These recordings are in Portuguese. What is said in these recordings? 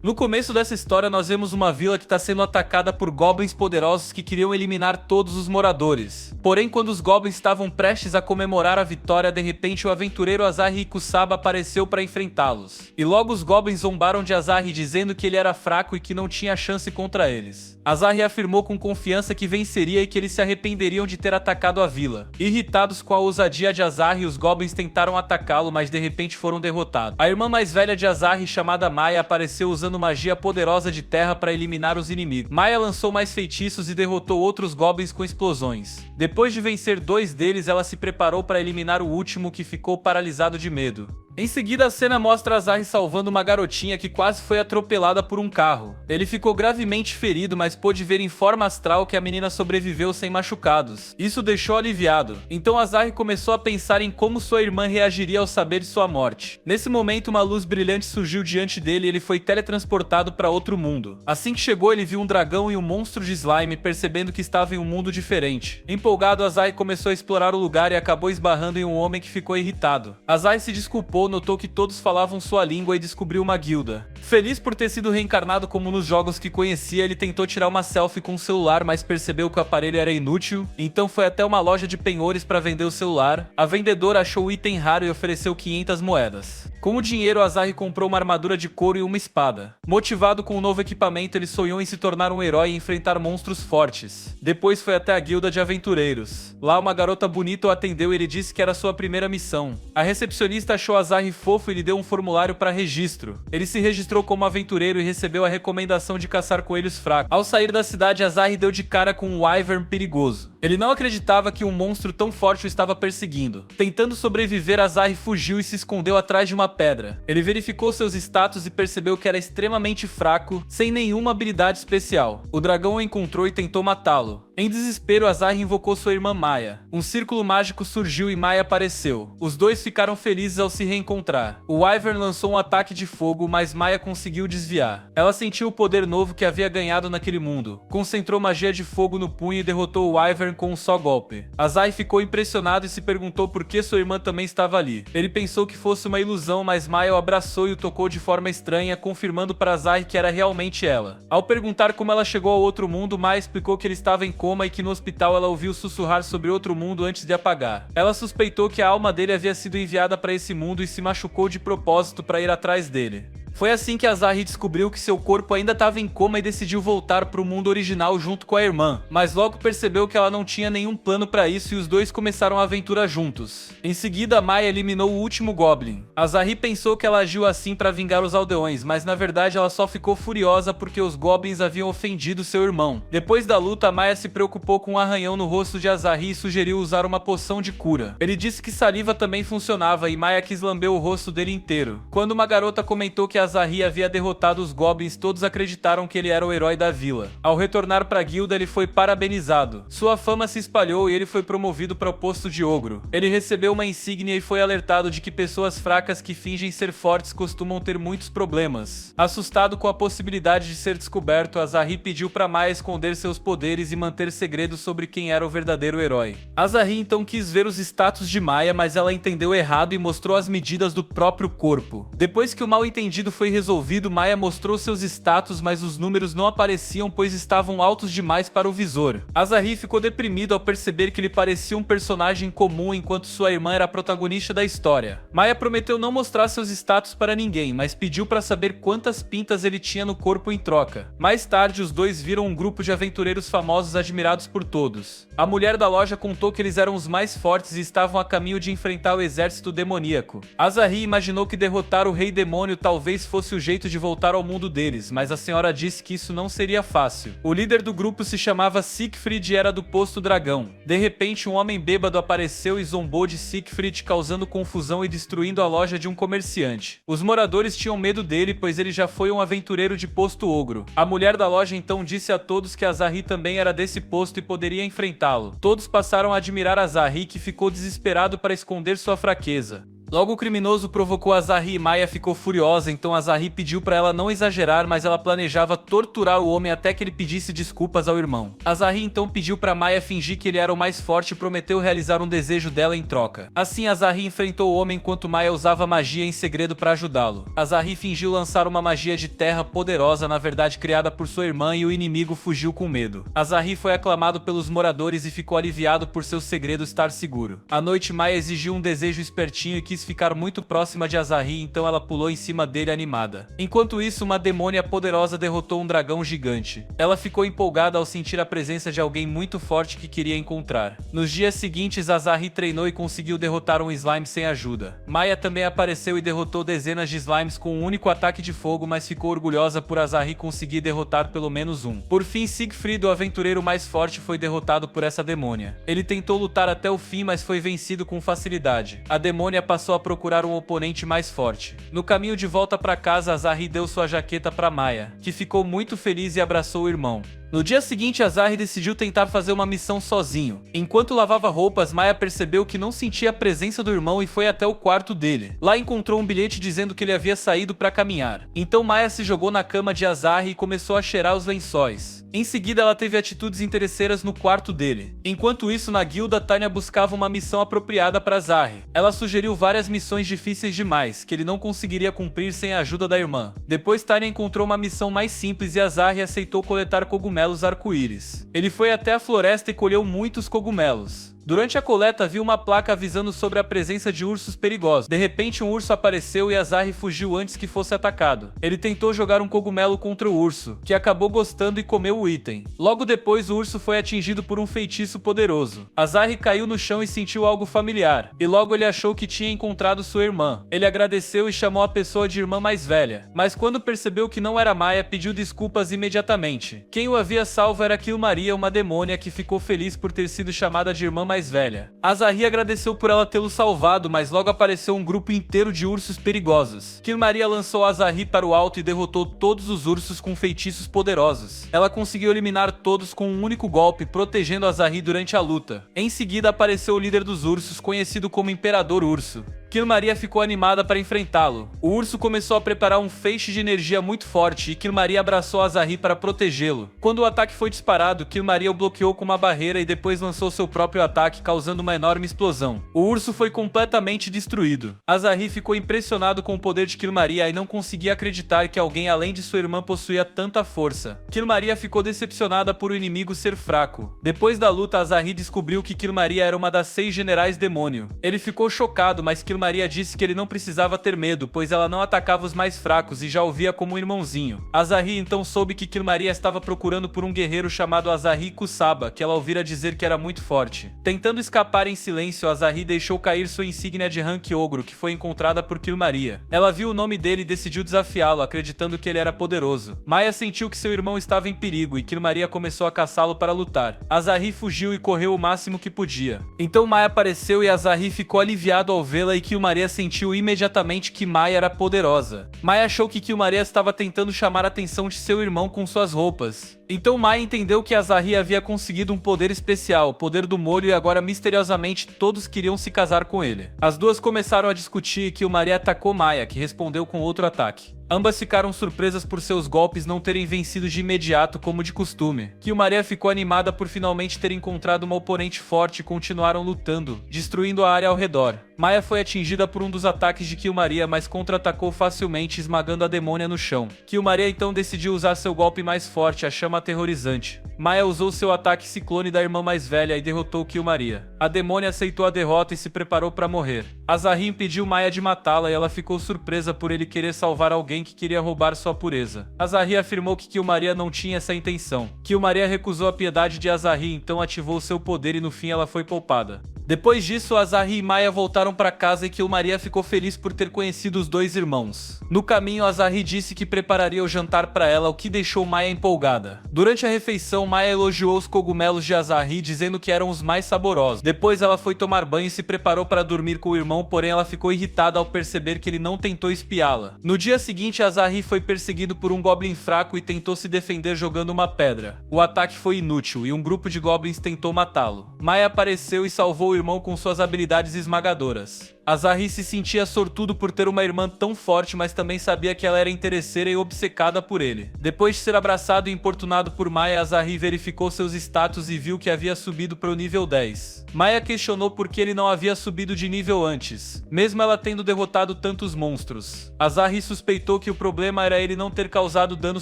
No começo dessa história nós vemos uma vila que está sendo atacada por goblins poderosos que queriam eliminar todos os moradores. Porém, quando os goblins estavam prestes a comemorar a vitória, de repente o aventureiro Azahi Kusaba apareceu para enfrentá-los. E logo os goblins zombaram de Azahi dizendo que ele era fraco e que não tinha chance contra eles. Azahi afirmou com confiança que venceria e que eles se arrependeriam de ter atacado a vila. Irritados com a ousadia de Azahi, os goblins tentaram atacá-lo, mas de repente foram derrotados. A irmã mais velha de Azahi, chamada Maya, apareceu usando magia poderosa de terra para eliminar os inimigos. Maya lançou mais feitiços e derrotou outros goblins com explosões. Depois de vencer 2 deles, ela se preparou para eliminar o último, que ficou paralisado de medo. Em seguida, a cena mostra Azahi salvando uma garotinha que quase foi atropelada por um carro. Ele ficou gravemente ferido, mas pôde ver em forma astral que a menina sobreviveu sem machucados. Isso deixou aliviado. Então Azahi começou a pensar em como sua irmã reagiria ao saber de sua morte. Nesse momento, uma luz brilhante surgiu diante dele e ele foi teletransportado para outro mundo. Assim que chegou, ele viu um dragão e um monstro de slime, percebendo que estava em um mundo diferente. Empolgado, Azahi começou a explorar o lugar e acabou esbarrando em um homem que ficou irritado. Azahi se desculpou, notou que todos falavam sua língua e descobriu uma guilda. Feliz por ter sido reencarnado como nos jogos que conhecia, ele tentou tirar uma selfie com o celular, mas percebeu que o aparelho era inútil, então foi até uma loja de penhores para vender o celular. A vendedora achou o item raro e ofereceu 500 moedas. Com o dinheiro, Azahi comprou uma armadura de couro e uma espada. Motivado com o novo equipamento, ele sonhou em se tornar um herói e enfrentar monstros fortes. Depois foi até a guilda de aventureiros. Lá, uma garota bonita o atendeu e ele disse que era sua primeira missão. A recepcionista achou Azahi fofo e lhe deu um formulário para registro. Ele se registrou como aventureiro e recebeu a recomendação de caçar coelhos fracos. Ao sair da cidade, Azahi deu de cara com um wyvern perigoso. Ele não acreditava que um monstro tão forte o estava perseguindo. Tentando sobreviver, Azahi fugiu e se escondeu atrás de uma pedra. Ele verificou seus status e percebeu que era extremamente fraco, sem nenhuma habilidade especial. O dragão o encontrou e tentou matá-lo. Em desespero, Azahi invocou sua irmã Maya. Um círculo mágico surgiu e Maya apareceu. Os dois ficaram felizes ao se reencontrar. O wyvern lançou um ataque de fogo, mas Maya conseguiu desviar. Ela sentiu o poder novo que havia ganhado naquele mundo. Concentrou magia de fogo no punho e derrotou o wyvern com um só golpe. Azahi ficou impressionado e se perguntou por que sua irmã também estava ali. Ele pensou que fosse uma ilusão, mas Maya o abraçou e o tocou de forma estranha, confirmando para Azahi que era realmente ela. Ao perguntar como ela chegou ao outro mundo, Maya explicou que ele estava em coma e que no hospital ela ouviu sussurrar sobre outro mundo antes de apagar. Ela suspeitou que a alma dele havia sido enviada para esse mundo e se machucou de propósito para ir atrás dele. Foi assim que Azahi descobriu que seu corpo ainda estava em coma e decidiu voltar para o mundo original junto com a irmã, mas logo percebeu que ela não tinha nenhum plano para isso e os dois começaram a aventura juntos. Em seguida, Maya eliminou o último Goblin. Azahi pensou que ela agiu assim para vingar os aldeões, mas na verdade ela só ficou furiosa porque os Goblins haviam ofendido seu irmão. Depois da luta, Maya se preocupou com um arranhão no rosto de Azahi e sugeriu usar uma poção de cura. Ele disse que saliva também funcionava e Maya quis lamber o rosto dele inteiro. Quando uma garota comentou que Azahi havia derrotado os goblins, todos acreditaram que ele era o herói da vila. Ao retornar para a guilda, ele foi parabenizado. Sua fama se espalhou e ele foi promovido para o posto de ogro. Ele recebeu uma insígnia e foi alertado de que pessoas fracas que fingem ser fortes costumam ter muitos problemas. Assustado com a possibilidade de ser descoberto, Azahi pediu para Maya esconder seus poderes e manter segredo sobre quem era o verdadeiro herói. Azahi então quis ver os status de Maya, mas ela entendeu errado e mostrou as medidas do próprio corpo. Depois que o mal-entendido foi resolvido, Maya mostrou seus status, mas os números não apareciam pois estavam altos demais para o visor. Azahi ficou deprimido ao perceber que ele parecia um personagem comum enquanto sua irmã era a protagonista da história. Maya prometeu não mostrar seus status para ninguém, mas pediu para saber quantas pintas ele tinha no corpo em troca. Mais tarde, os dois viram um grupo de aventureiros famosos admirados por todos. A mulher da loja contou que eles eram os mais fortes e estavam a caminho de enfrentar o exército demoníaco. Azahi imaginou que derrotar o rei demônio talvez fosse o jeito de voltar ao mundo deles, mas a senhora disse que isso não seria fácil. O líder do grupo se chamava Siegfried e era do posto dragão. De repente, um homem bêbado apareceu e zombou de Siegfried, causando confusão e destruindo a loja de um comerciante. Os moradores tinham medo dele, pois ele já foi um aventureiro de posto ogro. A mulher da loja então disse a todos que Azahi também era desse posto e poderia enfrentá-lo. Todos passaram a admirar Azahi, que ficou desesperado para esconder sua fraqueza. Logo o criminoso provocou Azahri e Maya ficou furiosa, então Azahri pediu pra ela não exagerar, mas ela planejava torturar o homem até que ele pedisse desculpas ao irmão. Azahri então pediu pra Maya fingir que ele era o mais forte e prometeu realizar um desejo dela em troca. Assim Azahri enfrentou o homem enquanto Maya usava magia em segredo pra ajudá-lo. Azahri fingiu lançar uma magia de terra poderosa, na verdade criada por sua irmã, e o inimigo fugiu com medo. Azahri foi aclamado pelos moradores e ficou aliviado por seu segredo estar seguro. À noite Maya exigiu um desejo espertinho e quis ficar muito próxima de Azahri, então ela pulou em cima dele animada. Enquanto isso, uma demônia poderosa derrotou um dragão gigante. Ela ficou empolgada ao sentir a presença de alguém muito forte que queria encontrar. Nos dias seguintes, Azahri treinou e conseguiu derrotar um slime sem ajuda. Maya também apareceu e derrotou dezenas de slimes com um único ataque de fogo, mas ficou orgulhosa por Azahri conseguir derrotar pelo menos um. Por fim, Siegfried, o aventureiro mais forte, foi derrotado por essa demônia. Ele tentou lutar até o fim, mas foi vencido com facilidade. A demônia passou a procurar um oponente mais forte. No caminho de volta para casa, Azahri deu sua jaqueta para Maya, que ficou muito feliz e abraçou o irmão. No dia seguinte, Azahri decidiu tentar fazer uma missão sozinho. Enquanto lavava roupas, Maya percebeu que não sentia a presença do irmão e foi até o quarto dele. Lá encontrou um bilhete dizendo que ele havia saído para caminhar. Então Maya se jogou na cama de Azahri e começou a cheirar os lençóis. Em seguida, ela teve atitudes interesseiras no quarto dele. Enquanto isso, na guilda, Tanya buscava uma missão apropriada para Azahri. Ela sugeriu várias missões difíceis demais, que ele não conseguiria cumprir sem a ajuda da irmã. Depois, Tanya encontrou uma missão mais simples e Azahri aceitou coletar cogumelos arco-íris. Ele foi até a floresta e colheu muitos cogumelos. Durante a coleta, viu uma placa avisando sobre a presença de ursos perigosos. De repente, um urso apareceu e Azahri fugiu antes que fosse atacado. Ele tentou jogar um cogumelo contra o urso, que acabou gostando e comeu o item. Logo depois, o urso foi atingido por um feitiço poderoso. Azahri caiu no chão e sentiu algo familiar, e logo ele achou que tinha encontrado sua irmã. Ele agradeceu e chamou a pessoa de irmã mais velha, mas quando percebeu que não era Maya, pediu desculpas imediatamente. Quem o havia salvo era Kilmaria, uma demônia que ficou feliz por ter sido chamada de irmã mais velha. Azahri agradeceu por ela tê-lo salvado, mas logo apareceu um grupo inteiro de ursos perigosos. Kilmaria lançou Azahri para o alto e derrotou todos os ursos com feitiços poderosos. Ela conseguiu eliminar todos com um único golpe, protegendo Azahri durante a luta. Em seguida apareceu o líder dos ursos, conhecido como Imperador Urso. Kilmaria ficou animada para enfrentá-lo. O urso começou a preparar um feixe de energia muito forte e Kilmaria abraçou Azahri para protegê-lo. Quando o ataque foi disparado, Kilmaria o bloqueou com uma barreira e depois lançou seu próprio ataque, causando uma enorme explosão. O urso foi completamente destruído. Azahri ficou impressionado com o poder de Kilmaria e não conseguia acreditar que alguém além de sua irmã possuía tanta força. Kilmaria ficou decepcionada por o inimigo ser fraco. Depois da luta, Azahri descobriu que Kilmaria era uma das 6 generais demônio. Ele ficou chocado, mas Kilmaria disse que ele não precisava ter medo, pois ela não atacava os mais fracos e já o via como um irmãozinho. Azahri então soube que Kilmaria estava procurando por um guerreiro chamado Azahri Kusaba, que ela ouvira dizer que era muito forte. Tentando escapar em silêncio, Azahri deixou cair sua insígnia de rank ogro, que foi encontrada por Kilmaria. Ela viu o nome dele e decidiu desafiá-lo, acreditando que ele era poderoso. Maya sentiu que seu irmão estava em perigo e Kilmaria começou a caçá-lo para lutar. Azahri fugiu e correu o máximo que podia. Então Maya apareceu e Azahri ficou aliviado ao vê-la e Kilmaria sentiu imediatamente que Maya era poderosa. Maya achou que Kilmaria estava tentando chamar a atenção de seu irmão com suas roupas. Então Maya entendeu que Azahri havia conseguido um poder especial, o poder do molho, e agora misteriosamente todos queriam se casar com ele. As duas começaram a discutir e Kilmaria atacou Maya, que respondeu com outro ataque. Ambas ficaram surpresas por seus golpes não terem vencido de imediato como de costume. Kilmaria ficou animada por finalmente ter encontrado uma oponente forte e continuaram lutando, destruindo a área ao redor. Maya foi atingida por um dos ataques de Kilmaria, mas contra-atacou facilmente, esmagando a demônia no chão. Kilmaria então decidiu usar seu golpe mais forte, a chama aterrorizante. Maya usou seu ataque ciclone da irmã mais velha e derrotou Kilmaria. A demônia aceitou a derrota e se preparou para morrer. Azahri impediu Maya de matá-la e ela ficou surpresa por ele querer salvar alguém que queria roubar sua pureza. Azahri afirmou que Kilmaria não tinha essa intenção. Kilmaria recusou a piedade de Azahri, então ativou seu poder e no fim ela foi poupada. Depois disso, Azahri e Maya voltaram para casa e Kilmaria ficou feliz por ter conhecido os dois irmãos. No caminho, Azahri disse que prepararia o jantar para ela, o que deixou Maya empolgada. Durante a refeição, Maya elogiou os cogumelos de Azahri, dizendo que eram os mais saborosos. Depois ela foi tomar banho e se preparou para dormir com o irmão, porém ela ficou irritada ao perceber que ele não tentou espiá-la. No dia seguinte, Azahri foi perseguido por um goblin fraco e tentou se defender jogando uma pedra. O ataque foi inútil e um grupo de goblins tentou matá-lo. Maya apareceu e salvou o irmão com suas habilidades esmagadoras. Azari se sentia sortudo por ter uma irmã tão forte, mas também sabia que ela era interesseira e obcecada por ele. Depois de ser abraçado e importunado por Maya, Azari verificou seus status e viu que havia subido para o nível 10. Maya questionou por que ele não havia subido de nível antes, mesmo ela tendo derrotado tantos monstros. Azari suspeitou que o problema era ele não ter causado dano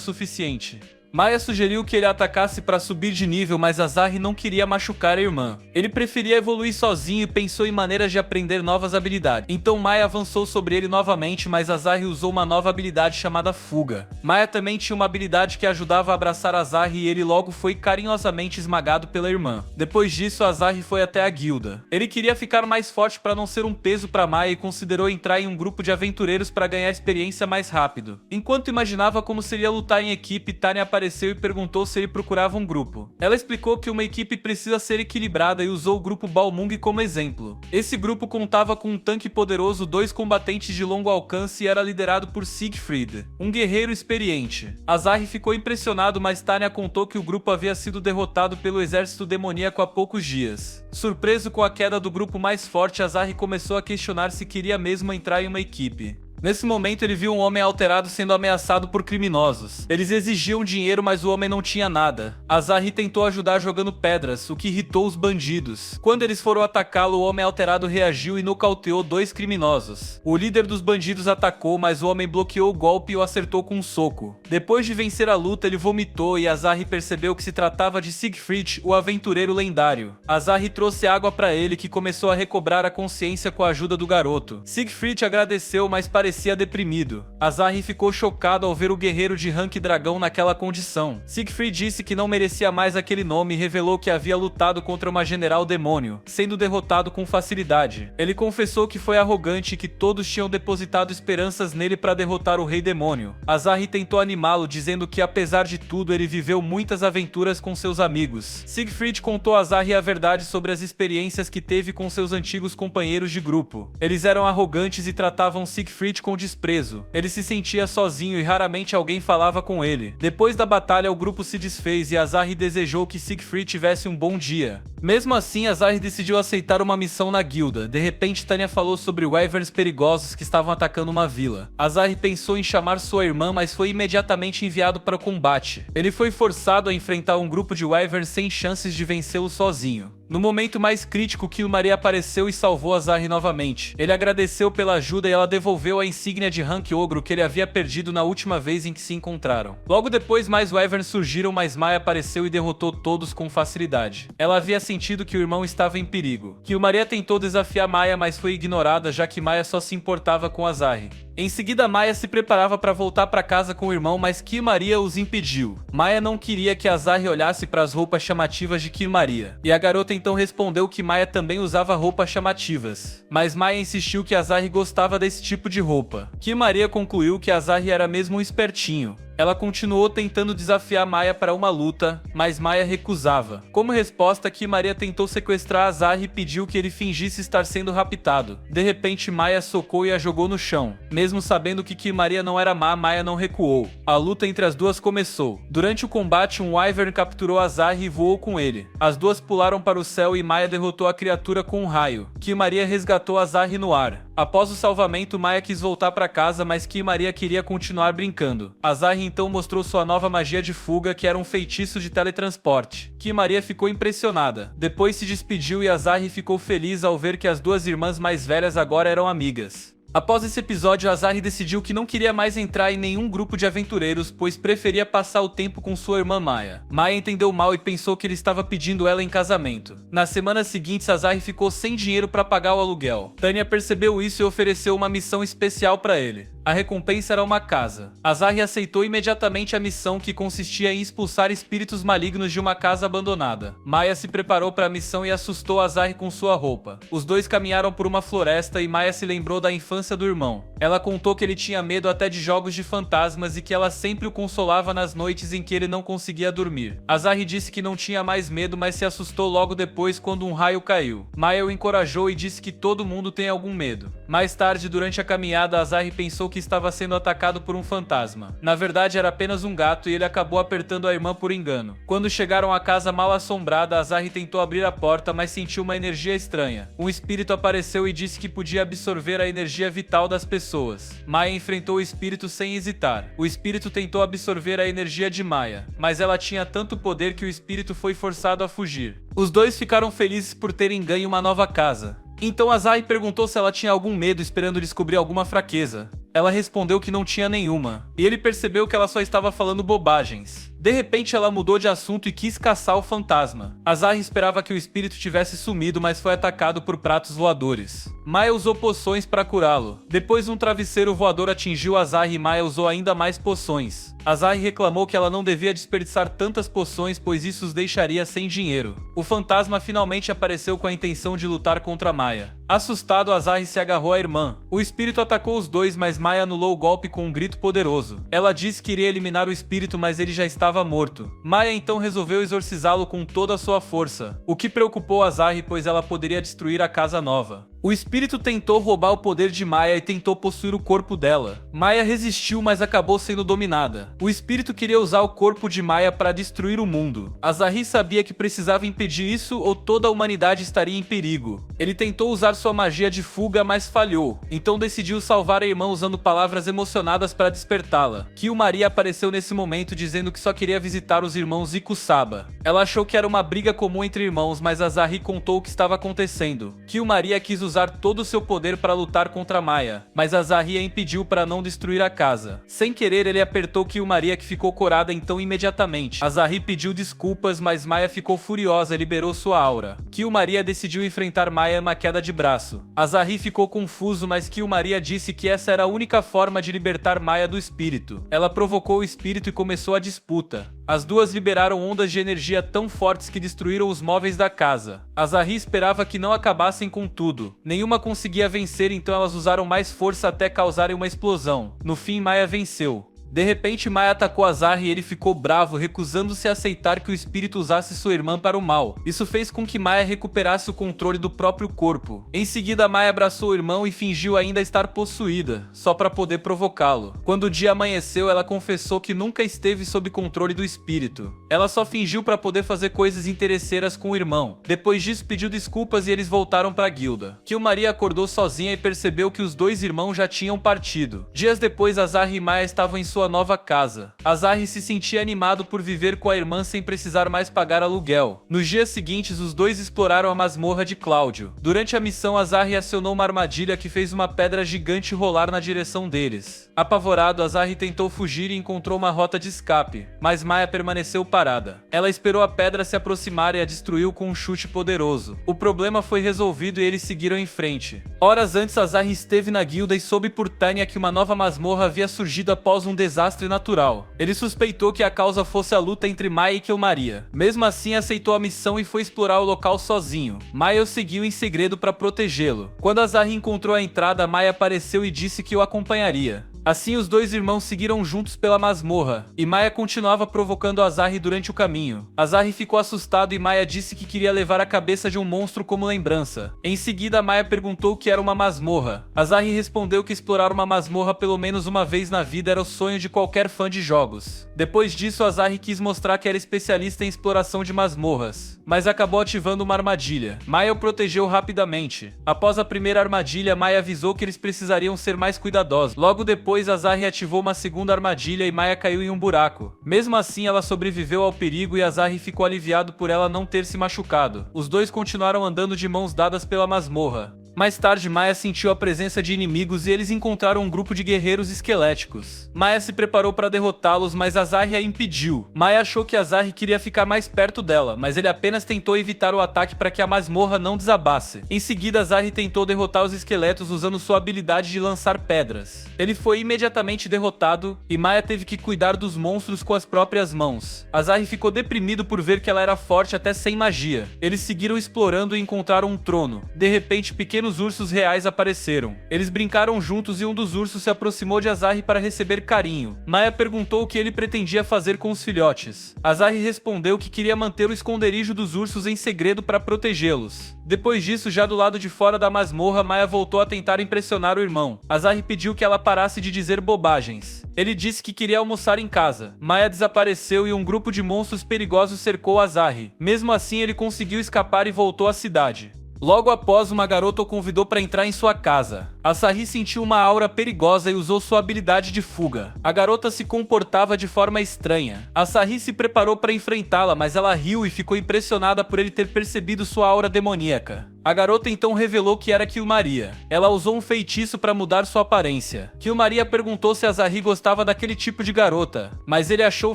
suficiente. Maya sugeriu que ele atacasse para subir de nível, mas Azari não queria machucar a irmã. Ele preferia evoluir sozinho e pensou em maneiras de aprender novas habilidades. Então Maya avançou sobre ele novamente, mas Azari usou uma nova habilidade chamada Fuga. Maya também tinha uma habilidade que ajudava a abraçar Azari e ele logo foi carinhosamente esmagado pela irmã. Depois disso, Azari foi até a guilda. Ele queria ficar mais forte para não ser um peso para Maya e considerou entrar em um grupo de aventureiros para ganhar experiência mais rápido. Enquanto imaginava como seria lutar em equipe, Tanya apareceu e perguntou se ele procurava um grupo. Ela explicou que uma equipe precisa ser equilibrada e usou o grupo Balmung como exemplo. Esse grupo contava com um tanque poderoso, 2 combatentes de longo alcance e era liderado por Siegfried, um guerreiro experiente. Azari ficou impressionado, mas Tanya contou que o grupo havia sido derrotado pelo exército demoníaco há poucos dias. Surpreso com a queda do grupo mais forte, Azari começou a questionar se queria mesmo entrar em uma equipe. Nesse momento ele viu um homem alterado sendo ameaçado por criminosos. Eles exigiam dinheiro, mas o homem não tinha nada. Azari tentou ajudar jogando pedras, o que irritou os bandidos. Quando eles foram atacá-lo, o homem alterado reagiu e nocauteou 2 criminosos. O líder dos bandidos atacou, mas o homem bloqueou o golpe e o acertou com um soco. Depois de vencer a luta, ele vomitou e Azari percebeu que se tratava de Siegfried, o aventureiro lendário. Azari trouxe água para ele, que começou a recobrar a consciência com a ajuda do garoto. Siegfried agradeceu, mas parecia deprimido. Azari ficou chocado ao ver o guerreiro de rank dragão naquela condição. Siegfried disse que não merecia mais aquele nome e revelou que havia lutado contra uma general demônio, sendo derrotado com facilidade. Ele confessou que foi arrogante e que todos tinham depositado esperanças nele para derrotar o rei demônio. Azari tentou animá-lo, dizendo que apesar de tudo ele viveu muitas aventuras com seus amigos. Siegfried contou a Azari a verdade sobre as experiências que teve com seus antigos companheiros de grupo. Eles eram arrogantes e tratavam Siegfried com desprezo. Ele se sentia sozinho e raramente alguém falava com ele. Depois da batalha, o grupo se desfez e Azari desejou que Siegfried tivesse um bom dia. Mesmo assim, Azari decidiu aceitar uma missão na guilda. De repente, Tanya falou sobre wyverns perigosos que estavam atacando uma vila. Azari pensou em chamar sua irmã, mas foi imediatamente enviado para o combate. Ele foi forçado a enfrentar um grupo de wyverns sem chances de vencê-lo sozinho. No momento mais crítico, Kilmaria apareceu e salvou Azari novamente. Ele agradeceu pela ajuda e ela devolveu a insígnia de rank ogro que ele havia perdido na última vez em que se encontraram. Logo depois, mais wyverns surgiram, mas Maya apareceu e derrotou todos com facilidade. Ela havia sentido que o irmão estava em perigo. Kilmaria tentou desafiar Maya, mas foi ignorada, já que Maya só se importava com Azari. Em seguida, Maya se preparava para voltar para casa com o irmão, mas Kilmaria os impediu. Maya não queria que Azari olhasse para as roupas chamativas de Kilmaria, e a garota então respondeu que Maya também usava roupas chamativas. Mas Maya insistiu que Azari gostava desse tipo de roupa. Kilmaria concluiu que Azari era mesmo um espertinho. Ela continuou tentando desafiar Maya para uma luta, mas Maya recusava. Como resposta, Kilmaria tentou sequestrar Azari e pediu que ele fingisse estar sendo raptado. De repente, Maya socou e a jogou no chão. Mesmo sabendo que Kilmaria não era má, Maya não recuou. A luta entre as duas começou. Durante o combate, um wyvern capturou Azari e voou com ele. As duas pularam para o céu e Maya derrotou a criatura com um raio. Kilmaria resgatou Azari no ar. Após o salvamento, Maya quis voltar para casa, mas Kilmaria queria continuar brincando. Azari então mostrou sua nova magia de fuga, que era um feitiço de teletransporte. Kilmaria ficou impressionada. Depois se despediu e Azari ficou feliz ao ver que as duas irmãs mais velhas agora eram amigas. Após esse episódio, Azari decidiu que não queria mais entrar em nenhum grupo de aventureiros, pois preferia passar o tempo com sua irmã Maya. Maya entendeu mal e pensou que ele estava pedindo ela em casamento. Nas semanas seguintes, Azari ficou sem dinheiro para pagar o aluguel. Tanya percebeu isso e ofereceu uma missão especial para ele. A recompensa era uma casa. Azari aceitou imediatamente a missão, que consistia em expulsar espíritos malignos de uma casa abandonada. Maya se preparou para a missão e assustou Azari com sua roupa. Os dois caminharam por uma floresta e Maya se lembrou da infância do irmão. Ela contou que ele tinha medo até de jogos de fantasmas e que ela sempre o consolava nas noites em que ele não conseguia dormir. Azari disse que não tinha mais medo, mas se assustou logo depois quando um raio caiu. Maya o encorajou e disse que todo mundo tem algum medo. Mais tarde, durante a caminhada, Azari pensou que estava sendo atacado por um fantasma. Na verdade era apenas um gato e ele acabou apertando a irmã por engano. Quando chegaram à casa mal assombrada, Azari tentou abrir a porta, mas sentiu uma energia estranha. Um espírito apareceu e disse que podia absorver a energia vital das pessoas. Maya enfrentou o espírito sem hesitar. O espírito tentou absorver a energia de Maya, mas ela tinha tanto poder que o espírito foi forçado a fugir. Os dois ficaram felizes por terem ganho uma nova casa. Então Azari perguntou se ela tinha algum medo, esperando descobrir alguma fraqueza. Ela respondeu que não tinha nenhuma, e ele percebeu que ela só estava falando bobagens. De repente ela mudou de assunto e quis caçar o fantasma. Azari esperava que o espírito tivesse sumido, mas foi atacado por pratos voadores. Maya usou poções para curá-lo. Depois um travesseiro voador atingiu Azari e Maya usou ainda mais poções. Azari reclamou que ela não devia desperdiçar tantas poções, pois isso os deixaria sem dinheiro. O fantasma finalmente apareceu com a intenção de lutar contra Maya. Assustado, Azari se agarrou à irmã. O espírito atacou os dois, mas Maya anulou o golpe com um grito poderoso. Ela disse que iria eliminar o espírito, mas ele já estava morto. Maya então resolveu exorcizá-lo com toda a sua força, o que preocupou Azari, pois ela poderia destruir a casa nova. O espírito tentou roubar o poder de Maya e tentou possuir o corpo dela. Maya resistiu, mas acabou sendo dominada. O espírito queria usar o corpo de Maya para destruir o mundo. Azari sabia que precisava impedir isso ou toda a humanidade estaria em perigo. Ele tentou usar sua magia de fuga, mas falhou. Então decidiu salvar a irmã usando palavras emocionadas para despertá-la. Kyo-Maria apareceu nesse momento dizendo que só queria visitar os irmãos Ikusaba. Ela achou que era uma briga comum entre irmãos, mas Azari contou o que estava acontecendo. Kyo-Maria quis usar todo o seu poder para lutar contra Maya, mas Azari a impediu para não destruir a casa. Sem querer, ele apertou Kyo-Maria, que ficou corada então imediatamente. Azari pediu desculpas, mas Maya ficou furiosa e liberou sua aura. Kyo-Maria decidiu enfrentar Maya em uma queda de braço. Azari ficou confuso, mas Kyo-Maria disse que essa era a única forma de libertar Maya do espírito. Ela provocou o espírito e começou a disputa. As duas liberaram ondas de energia tão fortes que destruíram os móveis da casa. Azari esperava que não acabassem com tudo. Nenhuma conseguia vencer, então elas usaram mais força até causarem uma explosão. No fim, Maya venceu. De repente, Maya atacou Azari e ele ficou bravo, recusando-se a aceitar que o espírito usasse sua irmã para o mal. Isso fez com que Maya recuperasse o controle do próprio corpo. Em seguida, Maya abraçou o irmão e fingiu ainda estar possuída, só para poder provocá-lo. Quando o dia amanheceu, ela confessou que nunca esteve sob controle do espírito. Ela só fingiu para poder fazer coisas interesseiras com o irmão. Depois disso, pediu desculpas e eles voltaram para a guilda. Kyo-Maria acordou sozinha e percebeu que os dois irmãos já tinham partido. Dias depois, Azari e Maya estavam em sua nova casa. Azari se sentia animado por viver com a irmã sem precisar mais pagar aluguel. Nos dias seguintes, os dois exploraram a masmorra de Cláudio. Durante a missão, Azari acionou uma armadilha que fez uma pedra gigante rolar na direção deles. Apavorado, Azari tentou fugir e encontrou uma rota de escape, mas Maya permaneceu parada. Ela esperou a pedra se aproximar e a destruiu com um chute poderoso. O problema foi resolvido e eles seguiram em frente. Horas antes, Azari esteve na guilda e soube por Tanya que uma nova masmorra havia surgido após um desastre natural. Ele suspeitou que a causa fosse a luta entre Maya e Kyo-Maria. Mesmo assim, aceitou a missão e foi explorar o local sozinho. Maya o seguiu em segredo para protegê-lo. Quando Azari encontrou a entrada, Maya apareceu e disse que o acompanharia. Assim, os dois irmãos seguiram juntos pela masmorra, e Maya continuava provocando Azari durante o caminho. Azari ficou assustado e Maya disse que queria levar a cabeça de um monstro como lembrança. Em seguida, Maya perguntou o que era uma masmorra. Azari respondeu que explorar uma masmorra pelo menos uma vez na vida era o sonho de qualquer fã de jogos. Depois disso, Azari quis mostrar que era especialista em exploração de masmorras, mas acabou ativando uma armadilha. Maya o protegeu rapidamente. Após a primeira armadilha, Maya avisou que eles precisariam ser mais cuidadosos. Logo depois, Azari ativou uma segunda armadilha e Maya caiu em um buraco. Mesmo assim, ela sobreviveu ao perigo e Azari ficou aliviado por ela não ter se machucado. Os dois continuaram andando de mãos dadas pela masmorra. Mais tarde, Maya sentiu a presença de inimigos e eles encontraram um grupo de guerreiros esqueléticos. Maya se preparou para derrotá-los, mas Azari a impediu. Maya achou que Azari queria ficar mais perto dela, mas ele apenas tentou evitar o ataque para que a masmorra não desabasse. Em seguida, Azari tentou derrotar os esqueletos usando sua habilidade de lançar pedras. Ele foi imediatamente derrotado e Maya teve que cuidar dos monstros com as próprias mãos. Azari ficou deprimido por ver que ela era forte até sem magia. Eles seguiram explorando e encontraram um trono. De repente, pequenos pequenos ursos reais apareceram. Eles brincaram juntos e um dos ursos se aproximou de Azari para receber carinho. Maya perguntou o que ele pretendia fazer com os filhotes. Azari respondeu que queria manter o esconderijo dos ursos em segredo para protegê-los. Depois disso, já do lado de fora da masmorra, Maya voltou a tentar impressionar o irmão. Azari pediu que ela parasse de dizer bobagens. Ele disse que queria almoçar em casa. Maya desapareceu e um grupo de monstros perigosos cercou Azari. Mesmo assim, ele conseguiu escapar e voltou à cidade. Logo após, uma garota o convidou para entrar em sua casa. Asahi sentiu uma aura perigosa e usou sua habilidade de fuga. A garota se comportava de forma estranha. Asahi se preparou para enfrentá-la, mas ela riu e ficou impressionada por ele ter percebido sua aura demoníaca. A garota então revelou que era Killmaria. Ela usou um feitiço para mudar sua aparência. Killmaria perguntou se Asahi gostava daquele tipo de garota, mas ele achou o